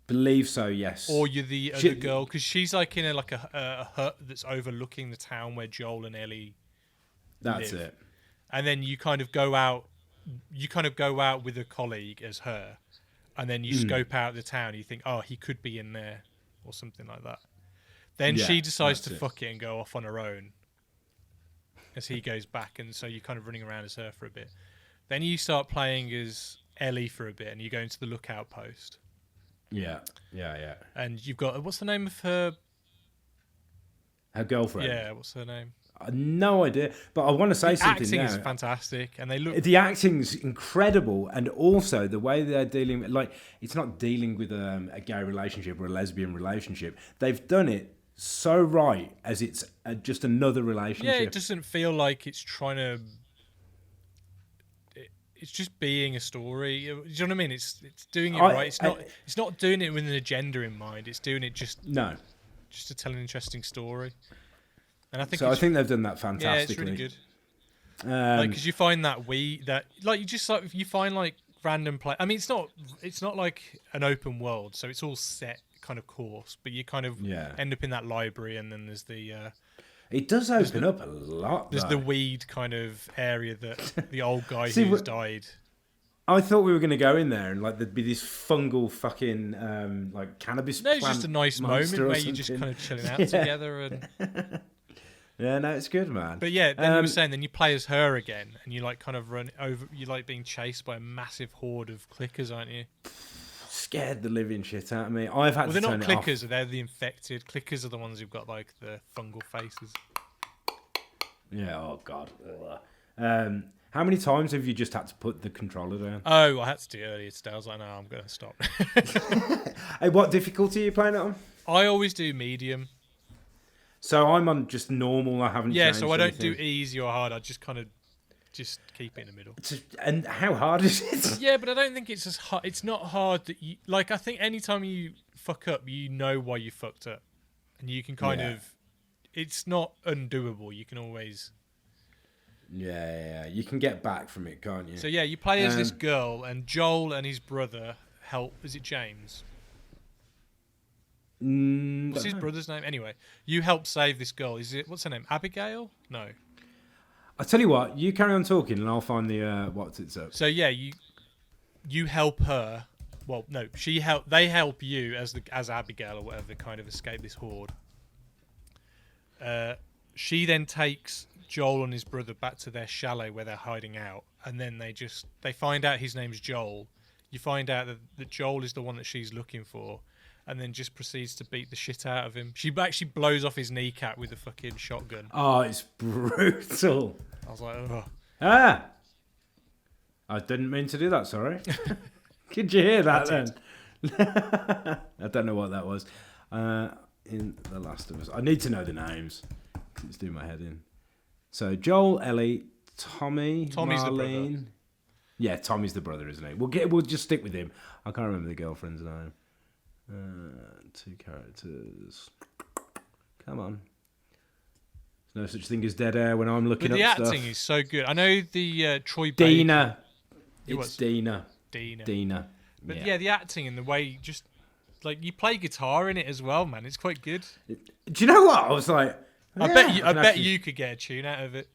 D: Believe so, yes.
C: Or you're the other girl, because she's like in a hut that's overlooking the town where Joel and Ellie
D: That's
C: live.
D: it.
C: And then you kind of go out. You kind of go out with a colleague as her, and then you scope out the town. You think, oh, he could be in there, or something like that. Then she decides to fuck it and go off on her own as he goes back, and so you're kind of running around as her for a bit. Then you start playing as Ellie for a bit, and you go into the lookout post.
D: Yeah.
C: And you've got, what's the name of her?
D: Her girlfriend.
C: Yeah, what's her name?
D: No idea, but I want to say something
C: Acting
D: now.
C: is fantastic, and they look.
D: The acting's incredible, and also the way they're dealing, like it's not dealing with a gay relationship or a lesbian relationship. They've done it so right as it's just another relationship.
C: Yeah, it doesn't feel like it's trying to. It's just being a story. Do you know what I mean? It's doing it right. It's not doing it with an agenda in mind. It's doing it just to tell an interesting story. And I think
D: I think they've done that fantastically.
C: Yeah, it's really good. Like, because you find you find like random play. I mean, it's not like an open world, so it's all set kind of course. But you kind of end up in that library, and then there's the.
D: It does open up a lot.
C: There's the weed kind of area that the old guy who's died.
D: I thought we were going to go in there and like there'd be this fungal fucking like cannabis.
C: No, it's just a nice moment where you're just kind of chilling out together and.
D: Yeah, no, it's good, man.
C: But yeah, then you were saying, then you play as her again, and you like kind of run over. You like being chased by a massive horde of clickers, aren't you?
D: Scared the living shit out of me. I've had to turn it off.
C: They're not clickers; they're the infected. Clickers are the ones who've got like the fungal faces.
D: Yeah. Oh God. How many times have you just had to put the controller down?
C: Oh, I had to do it earlier today. I was like, no, I'm going to stop.
D: Hey, what difficulty are you playing it on?
C: I always do medium.
D: So I'm on just normal. I haven't.
C: Yeah,
D: changed
C: so I don't
D: anything.
C: do easy or hard. I just kind of just keep it in the middle.
D: And how hard is it?
C: Yeah, but I don't think it's as hard. It's not hard that you like. I think anytime you fuck up, you know why you fucked up, and you can kind of. It's not undoable. You can always.
D: Yeah. You can get back from it, can't you?
C: So yeah, you play as this girl, and Joel and his brother help. Is it James? What's his brother's name? Anyway, you help save this girl. What's her name? Abigail? No.
D: I'll tell you what. You carry on talking, and I'll find the what's it up.
C: So yeah, you help her. Well, no, They help you as Abigail or whatever, kind of escape this horde. She then takes Joel and his brother back to their chalet where they're hiding out, and then they find out his name's Joel. You find out that Joel is the one that she's looking for. And then just proceeds to beat the shit out of him. She actually blows off his kneecap with a fucking shotgun.
D: Oh, it's brutal.
C: I was like, oh.
D: Ah! I didn't mean to do that, sorry. Could you hear that then? I don't know what that was. In The Last of Us. I need to know the names. It's doing my head in. So, Joel, Ellie, Tommy's Marlene.
C: The brother.
D: Yeah, Tommy's the brother, isn't he? We'll just stick with him. I can't remember the girlfriend's name. Two characters. Come on. There's no such thing as dead air when I'm looking
C: But the
D: up
C: acting
D: stuff.
C: is so good. I know the Troy
D: Dina.
C: Baker.
D: It's Dina.
C: Dina. But yeah, the acting and the way you play guitar in it as well, man. It's quite good.
D: Do you know what? I was like,
C: I bet you could get a tune out of it.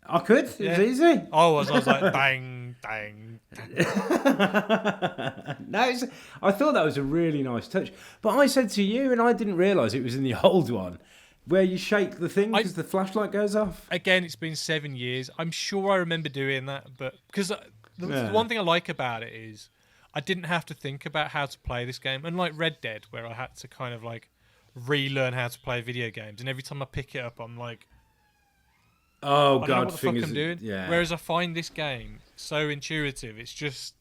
D: I could. It was easy.
C: I was like, bang, bang.
D: I thought that was a really nice touch. But I said to you, and I didn't realise it was in the old one, where you shake the thing because the flashlight goes off.
C: Again, it's been 7 years. I'm sure I remember doing that, but because the one thing I like about it is I didn't have to think about how to play this game. Unlike Red Dead, where I had to kind of like relearn how to play video games, and every time I pick it up, I'm like,
D: oh
C: I don't
D: god,
C: know what the fuck I'm doing.
D: Yeah.
C: Whereas I find this game so intuitive. It's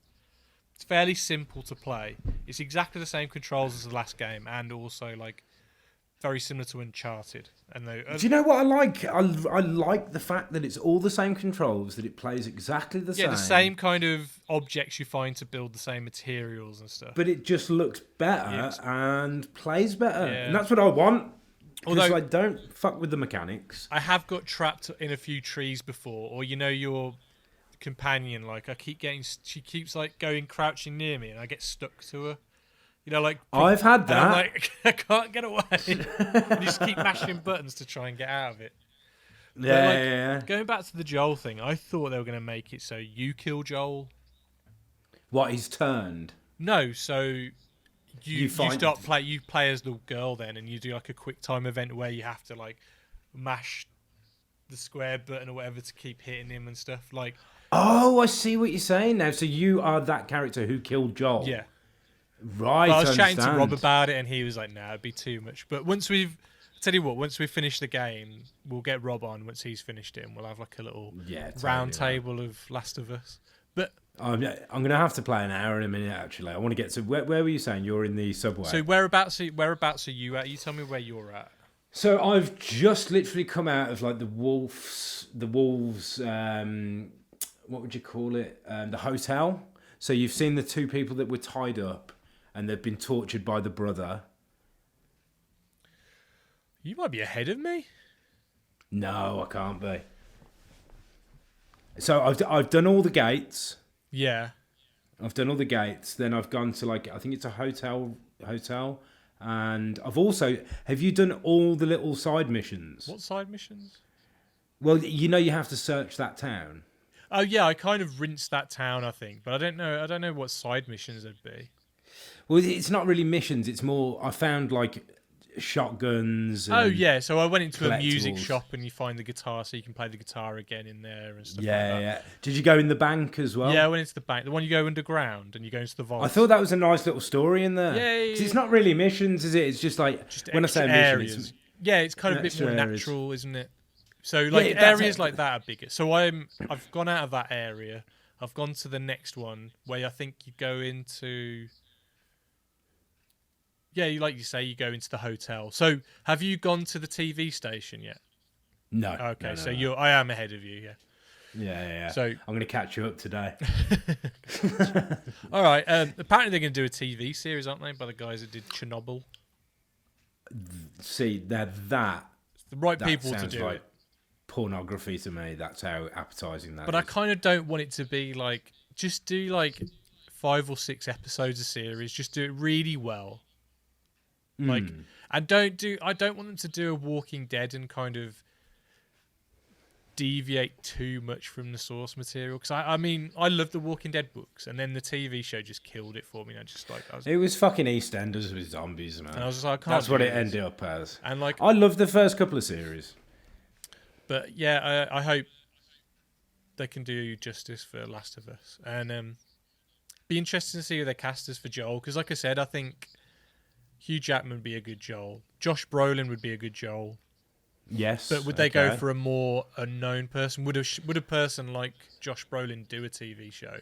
C: fairly simple to play. It's exactly the same controls as the last game, and also like very similar to Uncharted. And
D: do you know what I like? I like the fact that it's all the same controls, that it plays exactly the same.
C: Yeah, the same kind of objects you find to build the same materials and stuff.
D: But it just looks better and plays better.
C: Yeah.
D: And that's what I want. Because
C: Although
D: I don't fuck with the mechanics.
C: I have got trapped in a few trees before, or your companion, like she keeps like going crouching near me, and I get stuck to her.
D: I've had
C: and
D: that.
C: I'm like, I can't get away. You just keep mashing buttons to try and get out of it.
D: Yeah.
C: Going back to the Joel thing, I thought they were going to make it so you kill Joel.
D: What, he's turned?
C: No, so you play as the girl then, and you do like a quick time event where you have to like mash the square button or whatever to keep hitting him and stuff. Like,
D: oh, I see what you're saying now. So you are that character who killed Joel.
C: yeah.
D: Right.
C: I was chatting to Rob about it, and he was like, "No, it'd be too much." But once we finish the game, we'll get Rob on once he's finished it, and we'll have like a little round table of Last of Us. But
D: I'm going to have to play an hour in a minute. Actually, I want to get to where were you saying you're in the subway?
C: So whereabouts are you at? You tell me where you're at.
D: So I've just literally come out of like the wolves. What would you call it? The hotel. So you've seen the two people that were tied up, and they've been tortured by the brother.
C: You might be ahead of me.
D: No, I can't be. So I've done all the gates.
C: Yeah.
D: I've done all the gates. Then I've gone to I think it's a hotel, and I've also. Have you done all the little side missions?
C: What side missions?
D: Well, you have to search that town.
C: Oh yeah, I kind of rinsed that town, I think, but I don't know what side missions there'd be.
D: Well, it's not really missions. It's more. I found shotguns. And
C: oh yeah, so I went into a music
D: collectibles.
C: shop, and you find the guitar, so you can play the guitar again in there and stuff.
D: Yeah,
C: like that.
D: yeah. Did you go in the bank as well?
C: Yeah, I went into the bank, the one you go underground and you go into the vault.
D: I thought that was a nice little story in there.
C: Yeah.
D: 'Cause it's not really missions, is it? It's just when I say
C: areas. It's kind of a bit more
D: areas.
C: natural, isn't it? So
D: that's
C: areas
D: it.
C: like that are bigger. So I've gone out of that area. I've gone to the next one where I think you go into. Yeah, like you say, you go into the hotel. So have you gone to the TV station yet?
D: No.
C: Okay,
D: no.
C: I am ahead of you. Yeah.
D: Yeah.
C: So
D: I'm going to catch you up today.
C: all right. Apparently they're going to do a TV series, aren't they? By the guys that did Chernobyl.
D: See, that
C: The right
D: that
C: people to
D: sounds
C: do
D: like
C: it.
D: pornography to me. That's how appetizing that
C: But
D: is.
C: I kind of don't want it to be like, just do like 5 or 6 episodes a series. Just do it really well. Like, and I don't want them to do a Walking Dead and kind of deviate too much from the source material. Because I mean, I love the Walking Dead books, and then the TV show just killed it for me.
D: It was fucking EastEnders with zombies, man.
C: And I was just like, I can't
D: that's what
C: do
D: it
C: this.
D: ended up as.
C: And like,
D: I loved the first couple of series.
C: But yeah, I hope they can do justice for Last of Us, and be interesting to see who they cast as for Joel. Because like I said, I think Hugh Jackman would be a good Joel. Josh Brolin would be a good Joel.
D: Yes,
C: but would they go for a more unknown person? Would a person like Josh Brolin do a TV show?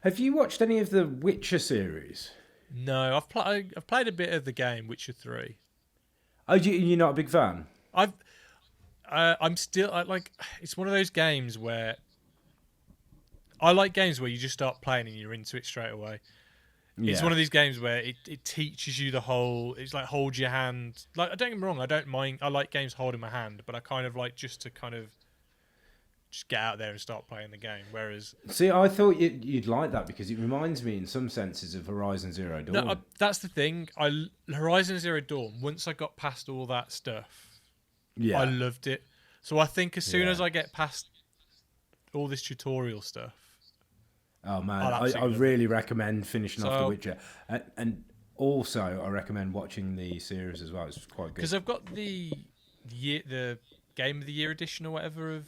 D: Have you watched any of the Witcher series?
C: No, I've played a bit of the game Witcher 3.
D: Oh, you're not a big fan?
C: I'm still like, it's one of those games where I like games where you just start playing and you're into it straight away. It's one of these games where it teaches you the whole. It's like hold your hand. Like, don't get me wrong, I don't mind. I like games holding my hand, but I kind of like just to kind of just get out there and start playing the game. Whereas,
D: see, I thought you'd like that because it reminds me in some senses of Horizon Zero Dawn.
C: no, that's the thing. Horizon Zero Dawn. Once I got past all that stuff, I loved it. So I think as soon as I get past all this tutorial stuff.
D: Oh man, I really recommend finishing off The Witcher, and also I recommend watching the series as well. It's quite good
C: because I've got the Game of the Year edition or whatever of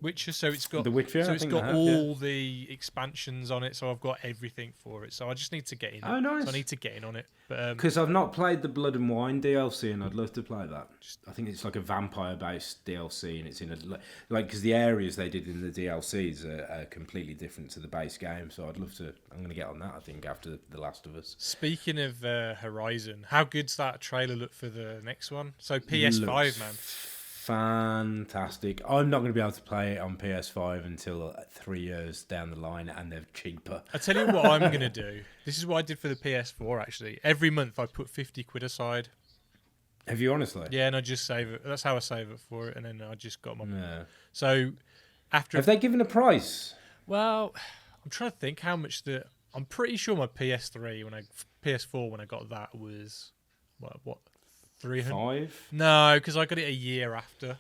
C: Witcher, so it's got
D: The Witcher.
C: So it's got all the expansions on it. So I've got everything for it. So I just need to get in.
D: Oh, nice!
C: So I need to get in on it, but
D: because I've not played the Blood and Wine DLC, and I'd love to play that. I think it's like a vampire-based DLC, and it's in because the areas they did in the DLCs are completely different to the base game. So I'd love to. I'm going to get on that. I think after The Last of Us.
C: Speaking of Horizon, how good's that trailer look for the next one? So PS5, man.
D: Fantastic. I'm not going to be able to play it on PS5 until 3 years down the line, and they're cheaper.
C: I tell you what I'm going to do. This is what I did for the PS4, actually. Every month I put 50 quid aside.
D: Have you honestly?
C: Yeah, and I just save it. That's how I save it for it, and then I just got my...
D: Yeah.
C: So, after...
D: Have they given a price?
C: Well, I'm trying to think how much the... I'm pretty sure my PS4 when I got that was... What? 300?
D: 5?
C: No, because I got it a year after.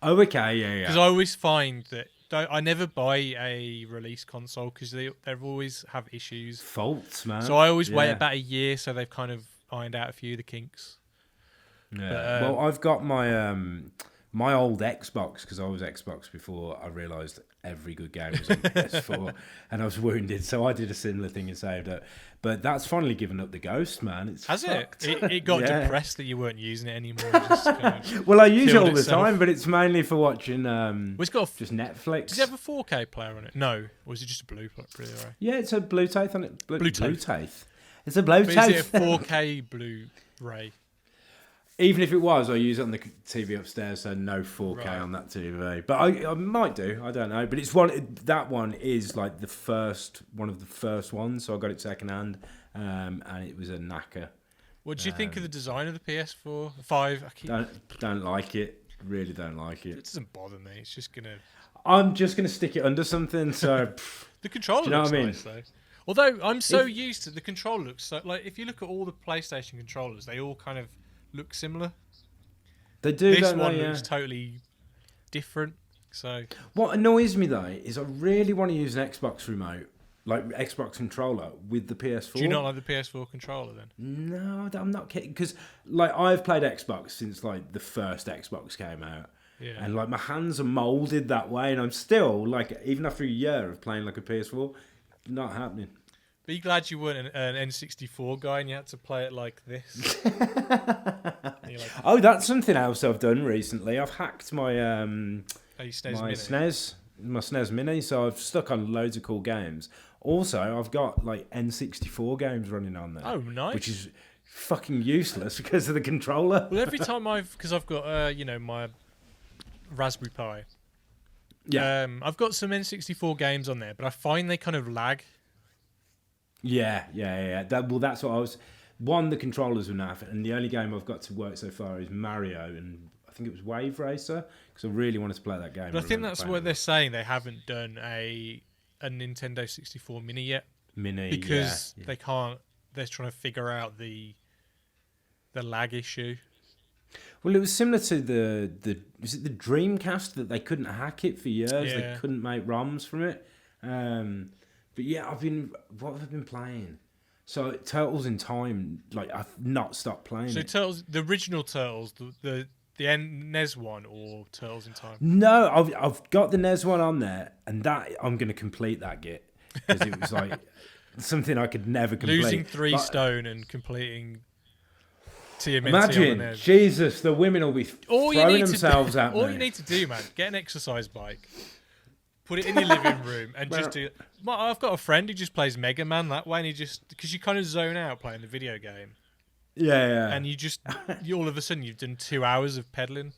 D: Oh, okay, yeah.
C: Because I always find that I never buy a release console because they always have issues.
D: Faults, man.
C: So I always wait about a year, so they've kind of ironed out a few of the kinks.
D: Yeah. Well, I've got my my old Xbox, because I was Xbox before I realised every good game was on PS4, and I was wounded, so I did a similar thing and saved it. But that's finally given up the ghost, man. It's
C: Has
D: fucked.
C: it got depressed that you weren't using it anymore? Just kind of
D: well, I use it all the
C: itself.
D: time, but it's mainly for watching
C: it's got
D: just Netflix.
C: Does it have a 4K player on it? No. Or was it just a Blu-ray?
D: Yeah, it's a Blu-tape on it.
C: Blu-tape.
D: It's a Blu-tape.
C: But is it a 4K Blu-ray?
D: Even if it was, I use it on the TV upstairs, so no 4K on that TV. But I might do, I don't know. But it's that one is like one of the first ones, so I got it second hand, and it was a knacker.
C: What do you think of the design of the PS4? 5?
D: Don't like it. Really don't like it.
C: It doesn't bother me. It's just gonna.
D: I'm just gonna stick it under something. So
C: the controller looks nice though. Although I'm so used to the controller looks so like if you look at all the PlayStation controllers, they all kind of look similar.
D: They do.
C: This one looks totally different. So
D: what annoys me though is I really want to use an Xbox remote, like Xbox controller, with the PS4.
C: Do you not like the PS4 controller then?
D: No, I'm not kidding. Because like I've played Xbox since like the first Xbox came out.
C: Yeah.
D: And like my hands are molded that way, and I'm still like, even after a year of playing like a PS4, not happening.
C: Be glad you weren't an N64 guy and you had to play it like this.
D: Oh, that's something else I've done recently. I've hacked my SNES Mini, so I've stuck on loads of cool games. Also, I've got like N64 games running on there.
C: Oh, nice.
D: Which is fucking useless because of the controller.
C: Well, every time because I've got my Raspberry Pi.
D: Yeah.
C: I've got some N64 games on there, but I find they kind of lag.
D: Yeah. That's what I was. One, the controllers were naff, and the only game I've got to work so far is Mario, and I think it was Wave Racer, because I really wanted to play that game.
C: But I think that's what they're saying. They haven't done a Nintendo 64 Mini yet. Because they can't. They're trying to figure out the lag issue.
D: Well, it was similar to was it the Dreamcast that they couldn't hack it for years?
C: Yeah.
D: They couldn't make ROMs from it. But yeah, what have I been playing? So Turtles in Time, like I've not stopped playing.
C: So Turtles, the original Turtles, the NES one, or Turtles in Time?
D: No, I've got the NES one on there, and that I'm going to complete that git because it was like something I could never complete.
C: Losing 3 stone and completing TMNT
D: Imagine,
C: on the NES.
D: Jesus, the women will be throwing themselves at me.
C: All you need to do, man, get an exercise bike, put it in your living room, and just do. Well, I've got a friend who just plays Mega Man that way, and because you kind of zone out playing the video game.
D: Yeah.
C: And you all of a sudden you've done 2 hours of pedaling.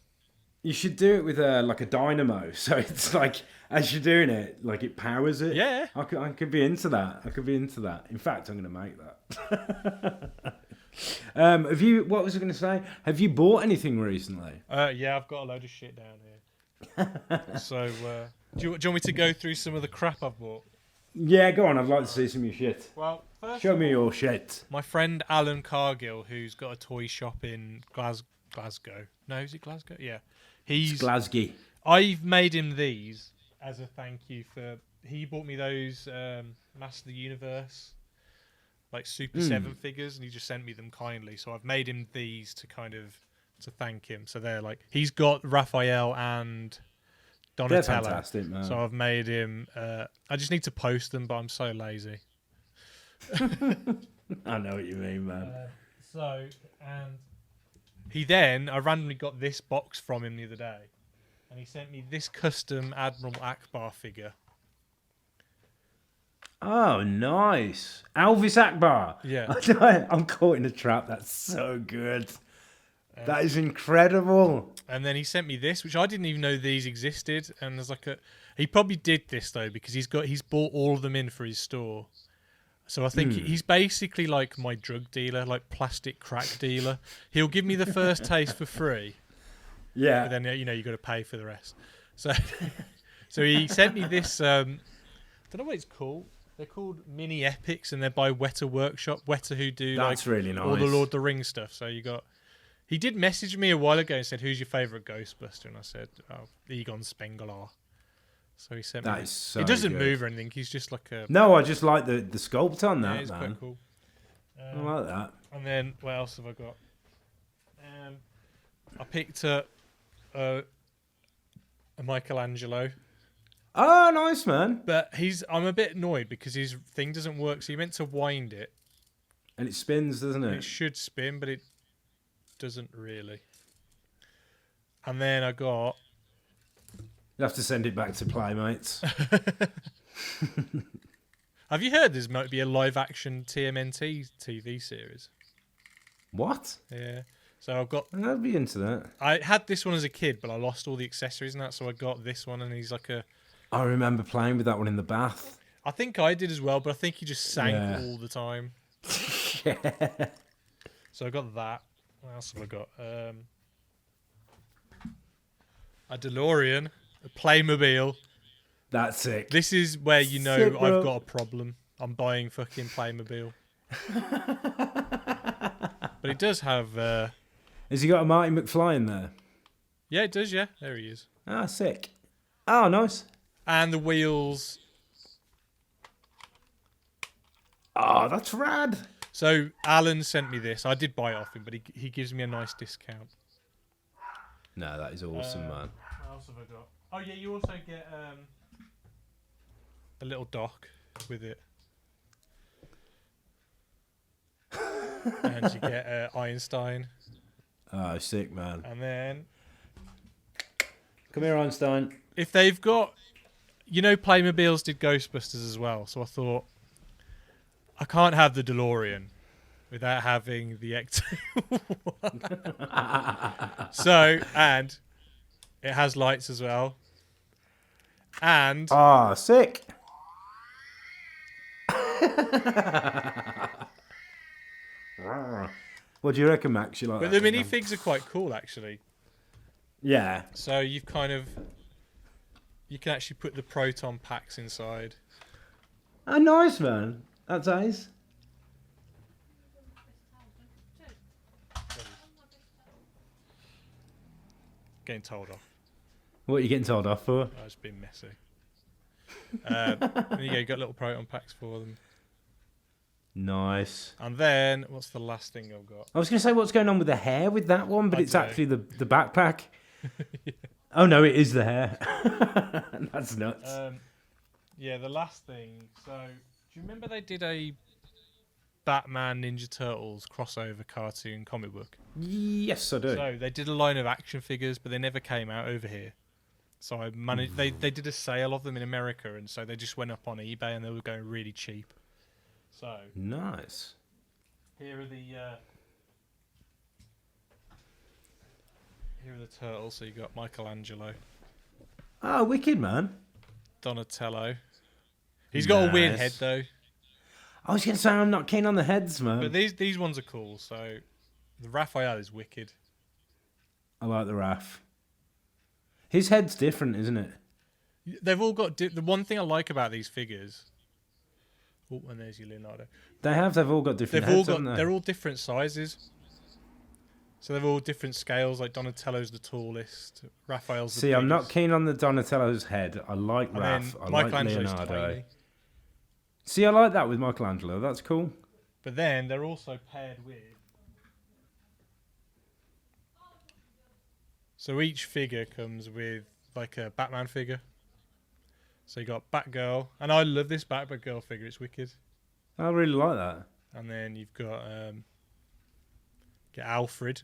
D: You should do it with like a dynamo, so it's like as you're doing it, like it powers it.
C: Yeah.
D: I could be into that. I could be into that. In fact, I'm going to make that. Have you? What was I going to say? Have you bought anything recently?
C: Yeah, I've got a load of shit down here. So, do you want me to go through some of the crap I've bought?
D: Yeah, go on. I'd like to see some of your shit.
C: Well, first
D: Show me your shit.
C: my friend Alan Cargill, who's got a toy shop in Glasgow. No, is it Glasgow? Yeah.
D: It's Glasgow.
C: I've made him these as a thank you for... He bought me those Master of the Universe, like Super 7 figures, and he just sent me them kindly. So I've made him these to thank him. So they're like... He's got Raphael and Donatello.
D: They're fantastic, man.
C: So I've made him... I just need to post them, but I'm so lazy.
D: I know what you mean, man.
C: I randomly got this box from him the other day, and he sent me this custom Admiral Akbar figure.
D: Oh, nice. Alvis Akbar.
C: Yeah.
D: I'm caught in a trap. That's so good. That is incredible.
C: And then he sent me this, which I didn't even know these existed. And there's like he probably did this though because he's bought all of them in for his store. So I think he's basically like my drug dealer, like plastic crack dealer. He'll give me the first taste for free.
D: Yeah.
C: But then you got to pay for the rest. So he sent me this. I don't know what it's called. They're called mini epics, and they're by Weta Workshop. Weta, who do
D: That's really nice.
C: all the Lord of the Rings stuff. So you got. He did message me a while ago and said, "Who's your favourite Ghostbuster?" And I said, "Oh, Egon Spengler." So he sent me.
D: That is so
C: It doesn't
D: good.
C: move or anything. He's just like a.
D: No, I just like the sculpt on that,
C: It's
D: man.
C: quite cool.
D: I like that.
C: And then what else have I got? I picked up a Michelangelo.
D: Oh, nice, man.
C: But I'm a bit annoyed because his thing doesn't work. So you meant to wind it.
D: And it spins, doesn't
C: It
D: it?
C: should spin, but it doesn't really. And then I got...
D: You'll have to send it back to Playmates.
C: Have you heard there's might be a live-action TMNT TV series?
D: What?
C: Yeah. So I've got...
D: I'd be into that.
C: I had this one as a kid, but I lost all the accessories and that, so I got this one, and he's like a...
D: I remember playing with that one in the bath.
C: I think I did as well, but I think he just sank
D: Yeah.
C: all the time.
D: Yeah.
C: So I got that. What else have I got? A DeLorean, a Playmobil.
D: That's sick.
C: This is where you know
D: Sick, bro.
C: I've got a problem. I'm buying fucking Playmobil. But it does have...
D: Has he got a Marty McFly in there?
C: Yeah, it does, yeah. There he is.
D: Ah, sick. Oh, nice.
C: And the wheels.
D: Oh, that's rad.
C: So Alan sent me this. I did buy it off him, but he gives me a nice discount.
D: No, that is awesome, man.
C: What else have I got? Oh yeah, you also get a little dock with it, and you get Einstein,
D: Oh, sick, man.
C: and then
D: Come here, Einstein.
C: if they've got, Playmobiles did Ghostbusters as well, so I thought I can't have the DeLorean without having the Ecto one. So, and it has lights as well. And
D: Ah, sick. What do you reckon, Max? You like
C: but
D: that
C: the
D: one, man?
C: minifigs are quite cool actually.
D: Yeah.
C: So you can actually put the proton packs inside.
D: Oh, nice, man. That's nice.
C: Getting told off.
D: What are you getting told off for?
C: I was being messy. There you go. You got little proton packs for them.
D: Nice.
C: And then what's the last thing I've got?
D: I was going to say what's going on with the hair with that one, but
C: I
D: it's
C: don't know.
D: actually the backpack. Yeah. Oh, no, it is the hair. That's nuts.
C: Yeah, the last thing. So, do you remember they did a Batman Ninja Turtles crossover cartoon comic book?
D: Yes, I do.
C: So they did a line of action figures, but they never came out over here. So I managed. They did a sale of them in America, and so they just went up on eBay, and they were going really cheap. So
D: Nice.
C: here are Here are the turtles. So you got Michelangelo,
D: Oh, wicked, man.
C: Donatello. He's got a weird
D: Nice.
C: head though.
D: I was going to say I'm not keen on the heads, man.
C: But these ones are cool. So the Raphael is wicked.
D: I like the Raph. His head's different, isn't it?
C: They've all got the one thing I like about these figures. Oh, and there's your Leonardo.
D: They've all got different
C: They've all
D: heads,
C: got.
D: haven't they?
C: They're all different sizes. So they're all different scales. Like Donatello's the tallest. Raphael's the
D: See,
C: biggest.
D: I'm not keen on the Donatello's head. I like
C: And
D: Raph.
C: then
D: I like
C: Michelangelo's
D: Leonardo.
C: tiny.
D: See, I like that with Michelangelo. That's cool.
C: But then they're also paired with. So each figure comes with like a Batman figure. So you got Batgirl, and I love this Batgirl figure. It's wicked.
D: I really like that.
C: And then you've got get Alfred.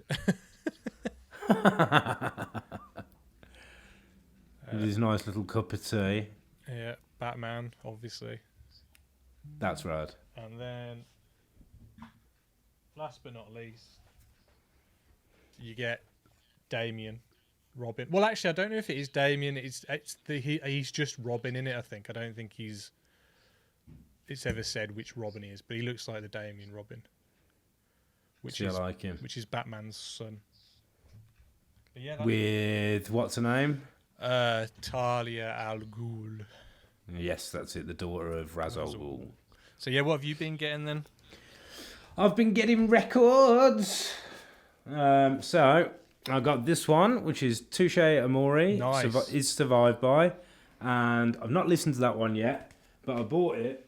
D: With his nice little cup of tea.
C: Yeah, Batman, obviously.
D: That's right.
C: And then, last but not least, you get Damien, Robin. Well, actually, I don't know if it is Damien. He's just Robin in it. I think. I don't think it's ever said which Robin he is, but he looks like the Damien Robin, which
D: I like him.
C: which is Batman's son. But yeah,
D: With what's her name?
C: Talia al Ghul.
D: Yes, that's it. The daughter of Ra's al Ghul.
C: So yeah, what have you been getting then?
D: I've been getting records. So I got this one, which is Touche Amore.
C: Nice.
D: Is Survived By, and I've not listened to that one yet, but I bought it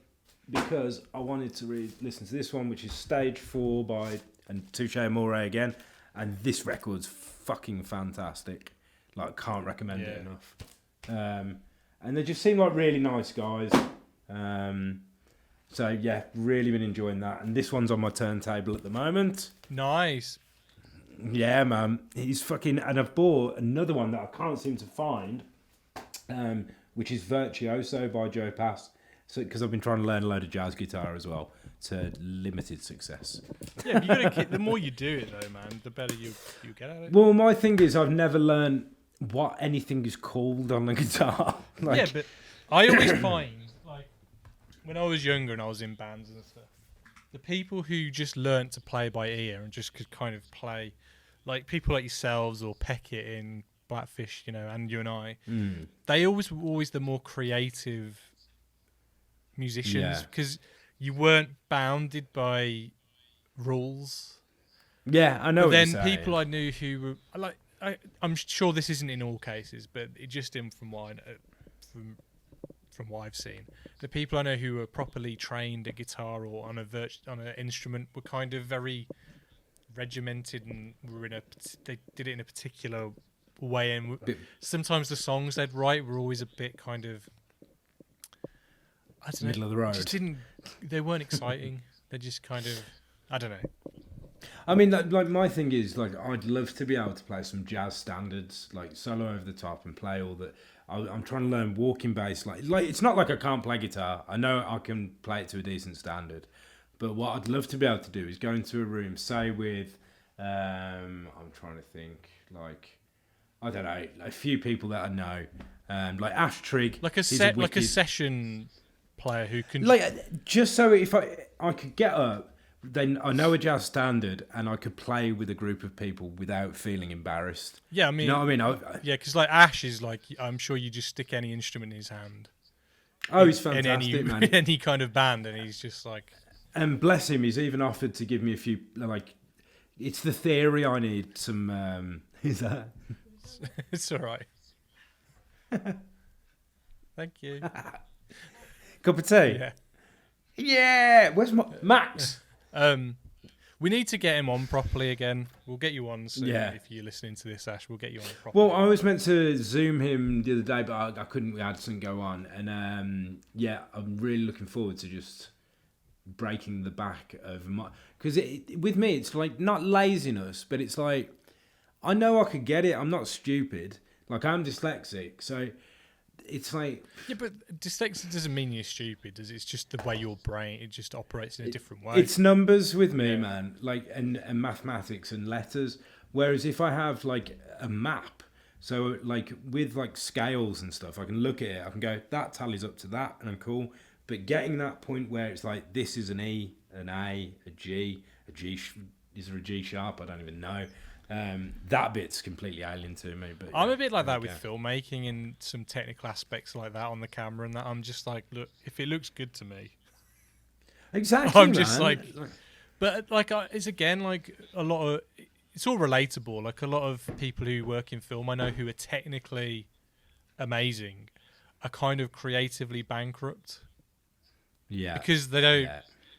D: because I wanted to listen to this one, which is Stage 4 by and Touche Amore again, and this record's fucking fantastic. Like, can't recommend it enough. And they just seem like really nice guys. So yeah, really been enjoying that. And this one's on my turntable at the moment.
C: Nice.
D: Yeah, man. He's fucking... And I've bought another one that I can't seem to find, which is Virtuoso by Joe Pass. So, because I've been trying to learn a load of jazz guitar as well, to limited success.
C: Yeah, but you gotta the more you do it though, man, the better you get at it.
D: Well, my thing is I've never learned what anything is called on the guitar. Like,
C: Yeah, but I always find, like, when I was younger and I was in bands and stuff, the people who just learnt to play by ear and just could kind of play, like people like yourselves or Peckett in Blackfish, you know, and you and I, they were always the more creative musicians because you weren't bounded by rules.
D: Yeah, I know.
C: But
D: what
C: then
D: you're saying.
C: people I knew who were like, I'm sure this isn't in all cases, but it just in from what I know, from what I've seen, the people I know who were properly trained at guitar or on an instrument were kind of very regimented and they did it in a particular way. And sometimes the songs they'd write were always a bit kind of, I don't know,
D: middle of the road.
C: They weren't exciting. They just kind of, I don't know.
D: I mean, like my thing is, like, I'd love to be able to play some jazz standards, like solo over the top, and play all that. I'm trying to learn walking bass. Like it's not like I can't play guitar. I know I can play it to a decent standard, but what I'd love to be able to do is go into a room, say with, I'm trying to think, like, I don't know, a few people that I know, like Ash Trigg,
C: Like a session player who can
D: just so if I could get up. Then I know a jazz standard, and I could play with a group of people without feeling embarrassed.
C: Yeah, I mean,
D: you know what I mean?
C: Yeah, because like Ash is like, I'm sure you just stick any instrument in his hand.
D: Oh, he's fantastic, man.
C: In any kind of band, and he's just like.
D: And bless him, he's even offered to give me a few. Like, it's the theory I need. Some is that?
C: It's all right. Thank you.
D: Cup of tea.
C: Yeah.
D: Yeah. Where's Max?
C: We need to get him on properly again. We'll get you on soon.
D: Yeah.
C: If you're listening to this, Ash, we'll get you on properly.
D: Well, I was meant to Zoom him the other day, but I couldn't. We had something go on, and yeah, I'm really looking forward to just breaking the back of my. Because with me, it's like not laziness, but it's like I know I could get it. I'm not stupid. Like I'm dyslexic, so it's like
C: Yeah, but dyslexia doesn't mean you're stupid, does it? It's just the way your brain it just operates in a different way.
D: it's numbers with me, man. Like and mathematics and letters. Whereas if I have like a map, so like with like scales and stuff, I can look at it. I can go that tallies up to that, and I'm cool. But getting that point where it's like this is an E, an A, a G, is there a G sharp? I don't even know. That bit's completely alien to me. But
C: I'm a bit like that with filmmaking and some technical aspects like that on the camera, and that I'm just like, look, if it looks good to me,
D: exactly.
C: I'm just like, but like it's again like a lot of it's all relatable. Like a lot of people who work in film, I know who are technically amazing, are kind of creatively bankrupt.
D: Yeah,
C: because they don't,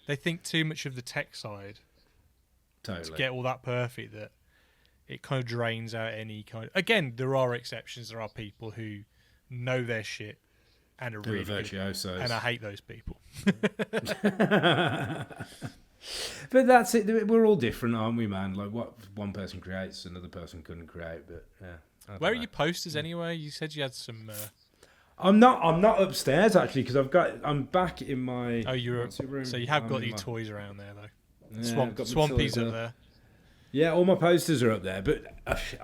C: they think too much of the tech side
D: totally
C: to get all that perfect that. It kind of drains out any kind of... Again, there are exceptions. There are people who know their shit and are really
D: virtuosos.
C: And I hate those people.
D: But that's it. We're all different, aren't we, man? Like what one person creates, another person couldn't create. But yeah.
C: Where are your posters anyway? You said you had some...
D: I'm not upstairs, actually, because I'm back in my...
C: Oh, you're...
D: room.
C: So you have got your toys around there, though.
D: Yeah,
C: Swampy's up there.
D: Yeah, all my posters are up there, but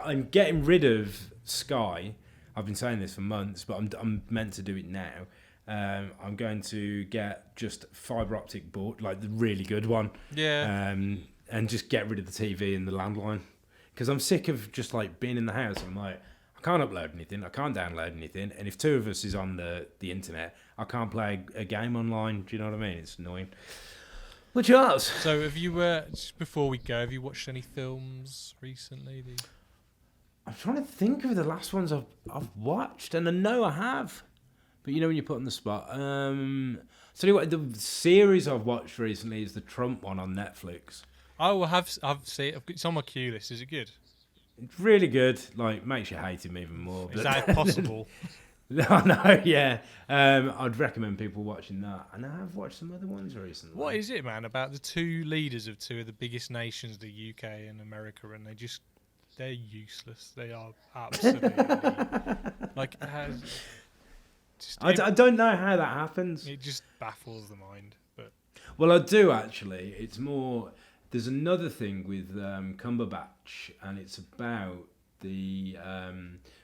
D: I'm getting rid of Sky. I've been saying this for months, but I'm meant to do it now. I'm going to get just fibre optic board, like the really good one.
C: Yeah.
D: And just get rid of the TV and the landline, because I'm sick of just like being in the house. I'm like, I can't upload anything, I can't download anything, and if two of us is on the internet, I can't play a game online. Do you know what I mean? It's annoying. Which yours?
C: So have you, just before we go, have you watched any films recently?
D: I'm trying to think of the last ones I've watched, and I know I have. But you know when you put on the spot. Tell you what, the series I've watched recently is the Trump one on Netflix.
C: Oh, I've seen it. It's on my queue list. Is it good?
D: It's really good. Like, makes you hate him even more.
C: Is that possible?
D: No, yeah. I'd recommend people watching that. And I have watched some other ones recently.
C: What is it, man, about the two leaders of two of the biggest nations, the UK and America, and they're useless. They are absolutely like.
D: I don't know how that happens.
C: It just baffles the mind. But
D: well, I do actually. It's more. There's another thing with Cumberbatch, and it's about the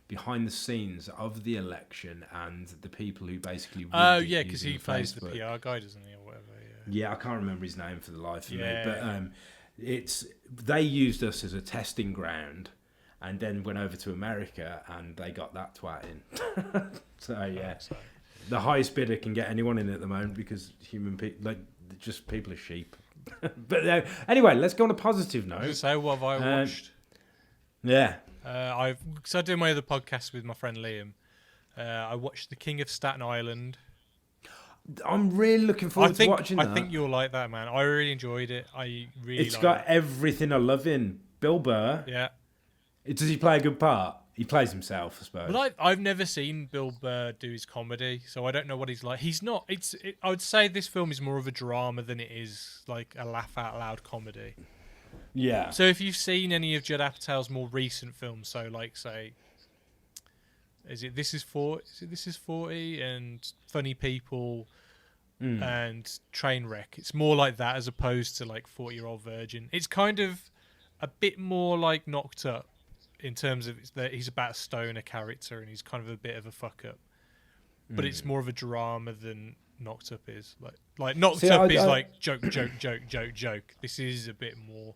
D: behind the scenes of the election and the people who basically.
C: Oh yeah, because he plays the PR guy, doesn't he, or whatever?
D: Yeah, I can't remember his name for the life of me, but
C: yeah.
D: They used us as a testing ground, and then went over to America and they got that twat in. So yeah, the highest bidder can get anyone in at the moment because people are sheep. But anyway, let's go on a positive note.
C: So what have I watched?
D: Yeah.
C: I do my other podcast with my friend Liam. I watched The King of Staten Island.
D: I'm really looking forward to watching that.
C: I think you'll like that, man. I really enjoyed it. It's
D: got everything I love in. Bill Burr.
C: Yeah.
D: Does he play a good part? He plays himself, I suppose.
C: Well, I've never seen Bill Burr do his comedy, so I don't know what he's like. He's not. I would say this film is more of a drama than it is like a laugh out loud comedy.
D: Yeah.
C: So if you've seen any of Judd Apatow's more recent films, so like say, This Is 40 and Funny People and Trainwreck, it's more like that as opposed to like 40-Year-Old Virgin. It's kind of a bit more like Knocked Up in terms of that he's about a stoner character and he's kind of a bit of a fuck up, but it's more of a drama than Knocked Up is. Like Knocked Up is like joke. This is a bit more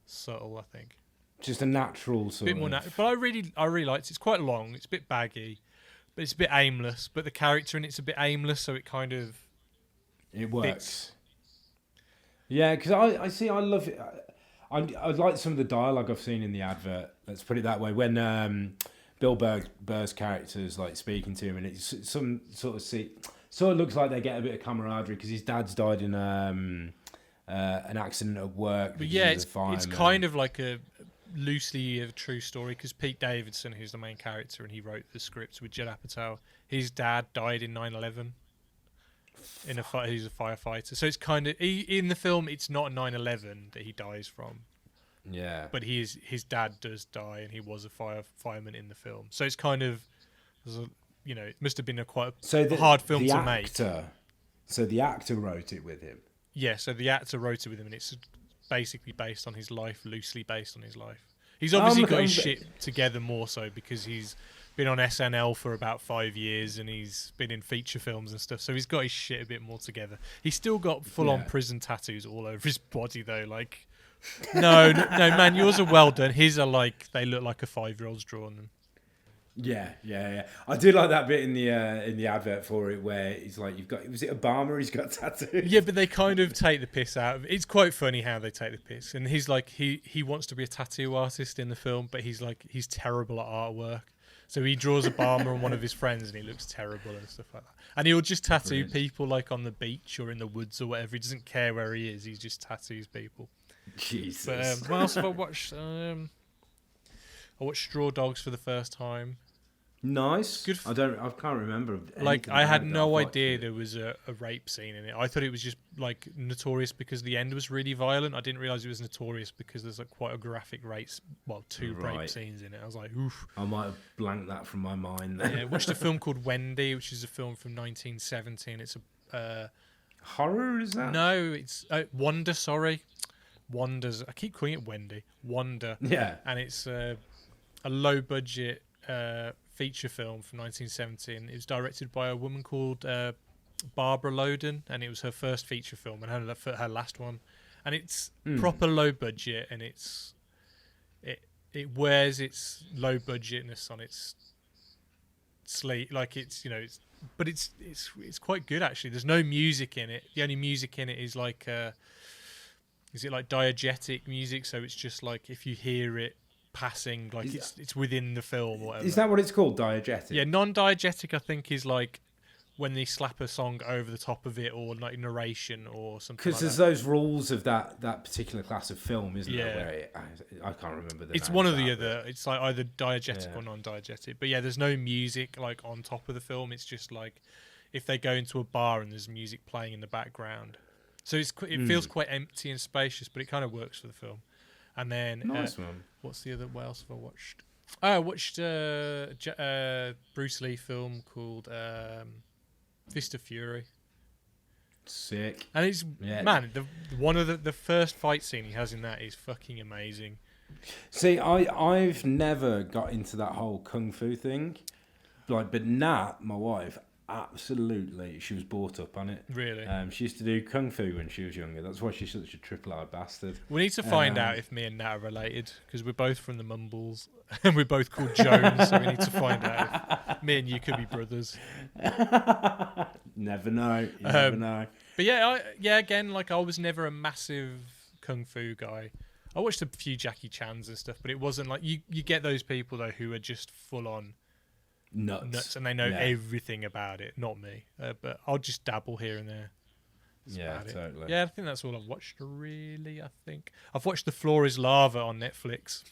C: subtle, I think.
D: Just a natural sort
C: bit more natural. But I really liked it. It's quite long. It's a bit baggy, but it's a bit aimless. But the character in it's a bit aimless, so it kind of
D: works.
C: Fits.
D: Yeah, because I love it. I like some of the dialogue I've seen in the advert. Let's put it that way. When Bill Burr's character is like speaking to him, and it's some sort of looks like they get a bit of camaraderie because his dad's died in an accident at work.
C: But yeah, it's kind of like a loosely a true story because Pete Davidson, who's the main character, and he wrote the script with Judd Apatow. His dad died in 9/11. He's a firefighter, so it's kind of in the film. It's not 9/11 that he dies from.
D: Yeah,
C: but his dad does die, and he was a fireman in the film. So it's kind of it must have been a quite
D: So
C: hard film
D: the
C: to
D: actor,
C: make.
D: So the actor wrote it with him.
C: Yeah, so the actor wrote it with him, and it's basically based on his life, loosely based on his life. He's obviously got his shit together more so because he's been on SNL for about 5 years and he's been in feature films and stuff. So he's got his shit a bit more together. He's still got full-on prison tattoos all over his body, though. Like, no, man, yours are well done. His are like, they look like a 5-year-old's drawn them.
D: Yeah. I do like that bit in the advert for it where he's like, was it Obama? He's got tattoos.
C: Yeah, but they kind of take the piss out of it. It's quite funny how they take the piss. And he's like, he wants to be a tattoo artist in the film, but he's terrible at artwork. So he draws Obama on one of his friends, and he looks terrible and stuff like that. And he'll just tattoo people like on the beach or in the woods or whatever. He doesn't care where he is. He just tattoos people.
D: Jesus.
C: But what else have I watched? I watched Straw Dogs for the first time.
D: Nice. Good. I can't remember.
C: Like, I had no idea there was a rape scene in it. I thought it was just like notorious because the end was really violent. I didn't realize it was notorious because there's like quite a graphic two rape scenes in it. I was like, oof.
D: I might have blanked that from my mind then.
C: Yeah, I watched a film called Wendy, which is a film from 1917. It's a
D: horror, is that?
C: No, it's Wonder. Sorry, Wonders. I keep calling it Wendy. Wonder.
D: Yeah.
C: And it's a low budget feature film from 1917. It was directed by a woman called Barbara Loden, and it was her first feature film and her last one. And it's proper low budget, and it wears its low budgetness on its sleeve. Like it's quite good actually. There's no music in it. The only music in it is like is it like diegetic music? So it's just like if you hear it passing, like it's within the film or whatever.
D: Is that what it's called, diegetic?
C: Yeah, non-diegetic I think is like when they slap a song over the top of it, or like narration or something. Because
D: there's those rules of that particular class of film, isn't there? Where I can't remember the.
C: It's one or the other. It's like either diegetic or non-diegetic. But yeah, there's no music like on top of the film. It's just like if they go into a bar and there's music playing in the background. So it feels quite empty and spacious, but it kind of works for the film. And then
D: nice one.
C: What else have I watched? I watched Bruce Lee film called Fist of Fury.
D: Sick.
C: And it's one of the first fight scene he has in that is fucking amazing.
D: See, I've never got into that whole kung fu thing, but Nat, my wife, absolutely, she was brought up on it.
C: Really?
D: She used to do kung fu when she was younger. That's why she's such a triple-R bastard.
C: We need to find out if me and Nat are related, because we're both from the Mumbles and we're both called Jones. So we need to find out if me and you could be brothers.
D: Never know. You never know.
C: But again, like I was never a massive kung fu guy. I watched a few Jackie Chans and stuff, but it wasn't like you get those people though who are just full on nuts and they know everything about it. Not me, but I'll just dabble here and there. That's
D: totally.
C: Yeah, I think that's all I've watched really. I think I've watched The Floor Is Lava on Netflix.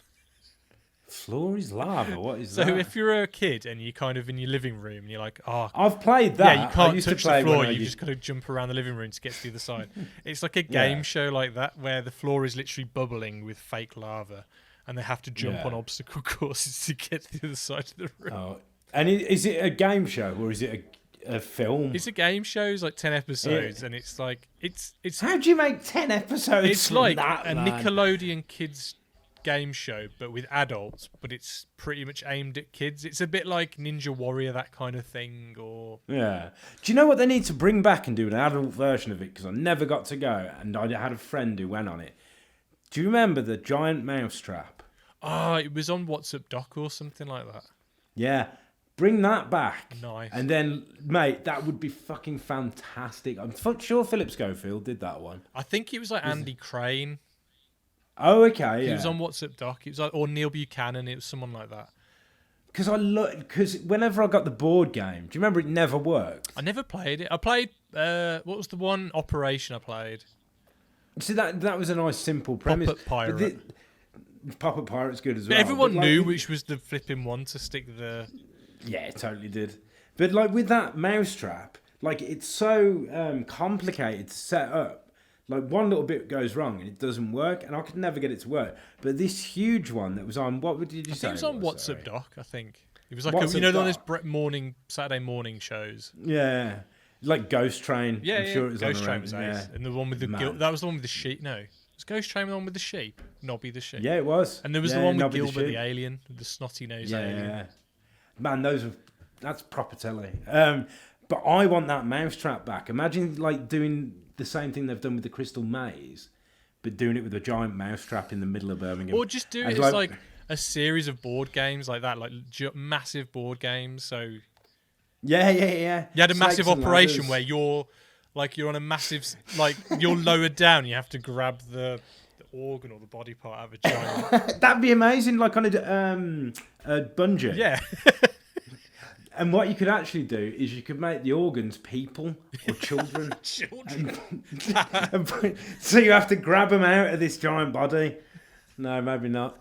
D: Floor is Lava. What is
C: that?
D: So
C: if you're a kid and you're kind of in your living room and you're like,
D: I've played that.
C: Yeah, you can't touch the floor. You just got to jump around the living room to get to the other side. It's like a game show like that where the floor is literally bubbling with fake lava, and they have to jump on obstacle courses to get to the other side of the room.
D: Oh. And is it a game show or is it a film?
C: It's a game show. It's like 10 episodes, and it's like it's.
D: How do you make 10 episodes?
C: It's like a Nickelodeon kids game show, but with adults. But it's pretty much aimed at kids. It's a bit like Ninja Warrior, that kind of thing. Or
D: do you know what they need to bring back and do an adult version of it? Because I never got to go, and I had a friend who went on it. Do you remember the giant mousetrap?
C: It was on What's Up Doc or something like that.
D: Yeah. Bring that back.
C: Nice.
D: And then, mate, that would be fucking fantastic. I'm sure Philip Schofield did that one.
C: I think it was like Andy Crane.
D: Oh, okay,
C: He was on What's Up Doc. It was like, or Neil Buchanan. It was someone like that.
D: Because whenever I got the board game, do you remember it never worked?
C: I never played it. I played, what was the one? Operation I played.
D: See, that was a nice, simple premise.
C: Puppet Pirate.
D: Puppet Pirate's good as
C: but
D: well.
C: Everyone knew which was the flipping one to stick the...
D: Yeah, it totally did. But like with that mousetrap, like it's so complicated to set up. Like one little bit goes wrong and it doesn't work, and I could never get it to work. But this huge one that was on, what did you say?
C: I think it was on What's Up Doc, I think. It was like
D: What's
C: you know,
D: a
C: on those Saturday morning shows.
D: Yeah, like Ghost Train.
C: Yeah,
D: I'm
C: yeah.
D: sure it was
C: Ghost
D: on
C: Train
D: around.
C: was
D: Yeah.
C: ace, and the one with the
D: Man.
C: that was the one with the sheep. No, was Ghost Train the one with the sheep? Nobby the sheep.
D: Yeah, it was.
C: And there was
D: Yeah,
C: the one with
D: Nobby
C: Gilbert the
D: sheep.
C: alien, the snotty nose
D: Yeah,
C: alien.
D: yeah. Man, that's proper telly. But I want that mousetrap back. Imagine like doing the same thing they've done with the Crystal Maze, but doing it with a giant mousetrap in the middle of Birmingham.
C: Or just do
D: And
C: it as like a series of board games like that, like massive board games. So
D: yeah.
C: you had a
D: Snakes
C: massive
D: and
C: operation
D: ladders.
C: where you're on a massive, like you're lowered down. You have to grab the organ or the body part out of a giant.
D: That'd be amazing, like on a bungee.
C: Yeah.
D: And what you could actually do is you could make the organs people or children.
C: Children.
D: So you have to grab them out of this giant body. No, maybe not.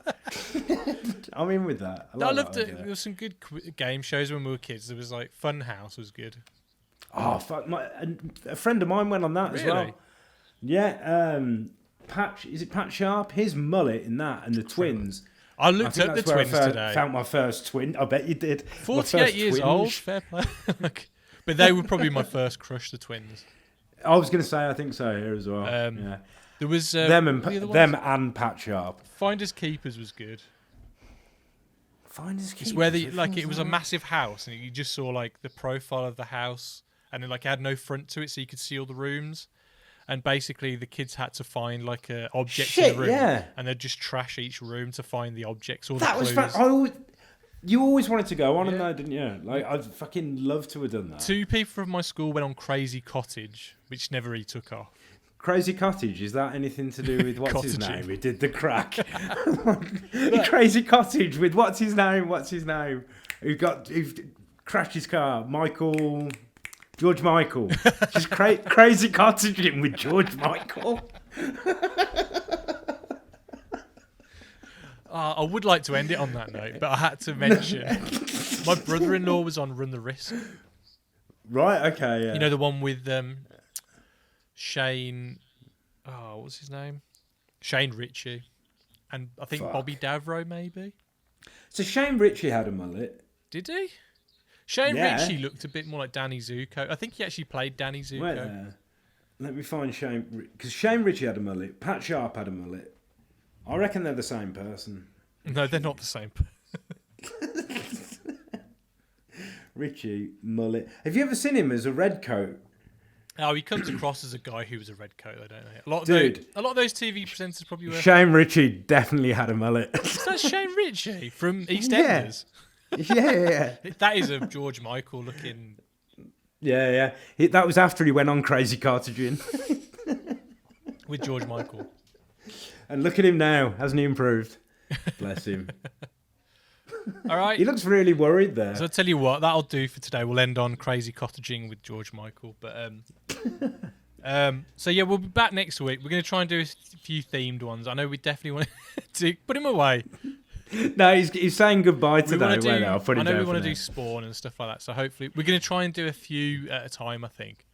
D: I'm in with that.
C: I
D: like
C: loved
D: that
C: it.
D: idea.
C: There was some good game shows when we were kids. There was like Fun House was good.
D: Oh, fuck. A friend of mine went on that as
C: Really?
D: well. Yeah. Is it Pat Sharp? His mullet in that and the twins.
C: I
D: I
C: looked
D: think
C: up the
D: that's where I
C: twins today.
D: found my first twin. I bet you did. My
C: 48
D: first
C: years
D: twinge.
C: old, fair play. But they were probably my first crush, the twins.
D: I was going to say, I think so here as well. Yeah.
C: There was
D: Them
C: and
D: Pat Sharp.
C: Finders Keepers was good.
D: Finders
C: It's where it was a massive house, and you just saw like the profile of the house, and then like it had no front to it, so you could see all the rooms. And basically, the kids had to find like a object in the room, and they'd just trash each room to find the objects. All
D: That
C: the
D: was
C: clues.
D: you always wanted to go on and
C: Yeah.
D: that, didn't you? Like I'd fucking love to have done that.
C: 2 people from my school went on Crazy Cottage, which never really took off.
D: Crazy Cottage, is that anything to do with what's his
C: Cottaging.
D: name? Who did the crack? Crazy Cottage with what's his name? Who crashed his car? George Michael. Just Crazy Cottaging with George Michael.
C: I would like to end it on that note, but I had to mention my brother-in-law was on Run the Risk.
D: Right, okay, yeah.
C: You know the one with Shane. Oh, what's his name? Shane Ritchie, and I think
D: Fuck.
C: Bobby Davro maybe.
D: So Shane Ritchie had a mullet.
C: Did he? Shane
D: Yeah.
C: Ritchie looked a bit more like Danny Zuko. I think he actually played Danny Zuko.
D: Wait, let me find Shane, because Shane Ritchie had a mullet. Pat Sharp had a mullet. I reckon they're the same person.
C: No, they're not the same.
D: Ritchie, mullet. Have you ever seen him as a red coat?
C: Oh, he comes across as a guy who was a red coat, though, don't they? A lot of those TV presenters probably were.
D: Shane Ritchie definitely had a mullet.
C: Is that Shane Ritchie from EastEnders?
D: Yeah.
C: That is a George Michael looking.
D: Yeah. That was after he went on Crazy Cottaging.
C: With George Michael.
D: And look at him now. Hasn't he improved? Bless him.
C: All right.
D: He looks really worried there.
C: So I'll tell you what, that'll do for today. We'll end on Crazy Cottaging with George Michael. But so yeah, we'll be back next week. We're going to try and do a few themed ones. I know we definitely want to put him away.
D: No, he's saying goodbye today.
C: I know we want to
D: do
C: do Spawn and stuff like that. So hopefully we're going to try and do a few at a time, I think.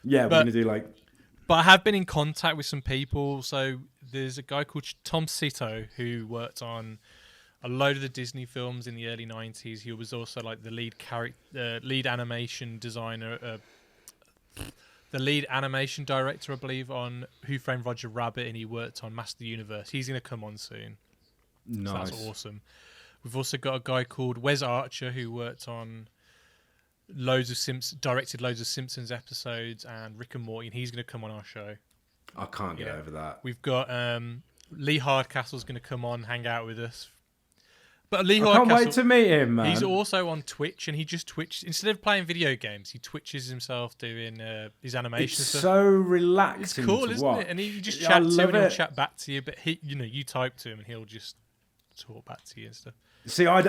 D: Yeah, we're going to do like...
C: But I have been in contact with some people. So there's a guy called Tom Sito who worked on a load of the Disney films in the early 90s. He was also like the lead animation designer, the lead animation director, I believe, on Who Framed Roger Rabbit, and he worked on Master of the Universe. He's going to come on soon.
D: Nice.
C: So that's awesome. We've also got a guy called Wes Archer who worked on directed loads of Simpsons episodes and Rick and Morty, and he's going to come on our show.
D: I can't get over that.
C: We've got Lee Hardcastle's going to come on, hang out with us. But Lee
D: I
C: Hardcastle,
D: can't wait to meet him, man.
C: he's also on Twitch, and he just Twitch instead of playing video games, he Twitches himself doing his animation
D: It's
C: stuff.
D: so relaxing.
C: It's cool,
D: to
C: isn't
D: watch.
C: it? And he just
D: I
C: chats to you
D: love
C: and he'll
D: it.
C: chat back to you, but you type to him and he'll just talk back to you and stuff.
D: See, I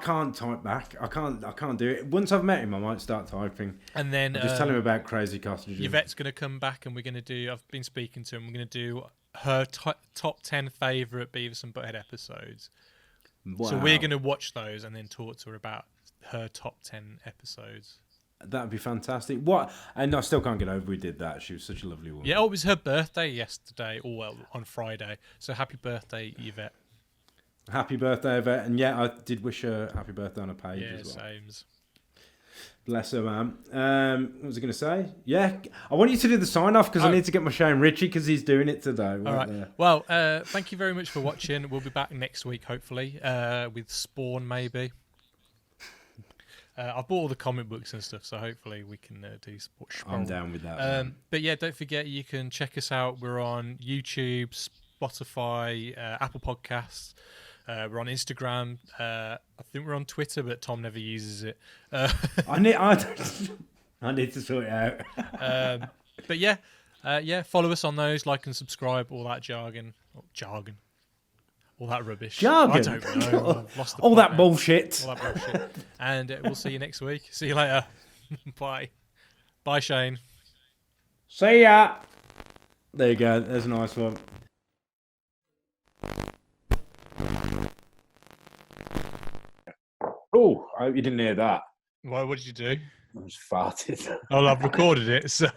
D: can't type back. I can't do it. Once I've met him, I might start typing.
C: And then
D: I'll just tell him about Crazy Cottaging.
C: Yvette's going to come back, and we're going to do. I've been speaking to him. We're going to do her top 10 favourite Beavis and Butthead episodes.
D: Wow.
C: So we're going to watch those and then talk to her about her top 10 episodes.
D: That'd be fantastic. What? And I still can't get over we did that. She was such a lovely woman.
C: Yeah, it was her birthday yesterday, or well, on Friday. So happy birthday, Yvette.
D: Happy birthday, Yvette. And yeah, I did wish her happy birthday on a page
C: Yeah,
D: as well.
C: same.
D: Bless her, man. What was I going to say? Yeah, I want you to do the sign off because I need to get my Shane Ritchie because he's doing it today.
C: All right. Well, thank you very much for watching. We'll be back next week, hopefully, with Spawn, maybe. I've bought all the comic books and stuff, so hopefully we can do Spawn.
D: I'm down with that.
C: But yeah, don't forget you can check us out. We're on YouTube, Spotify, Apple Podcasts. We're on Instagram. I think we're on Twitter, but Tom never uses it.
D: I need to sort it out.
C: But yeah, follow us on those, like and subscribe, all that jargon, all that rubbish.
D: Jargon?
C: I don't know. I've lost the
D: All
C: plot
D: that
C: now.
D: bullshit.
C: All that bullshit. And we'll see you next week. See you later. Bye. Bye, Shane.
D: See ya. There you go. There's a nice one. Oh, I hope you didn't hear that.
C: Why? What did you do?
D: I just farted.
C: Oh, I've recorded it, so.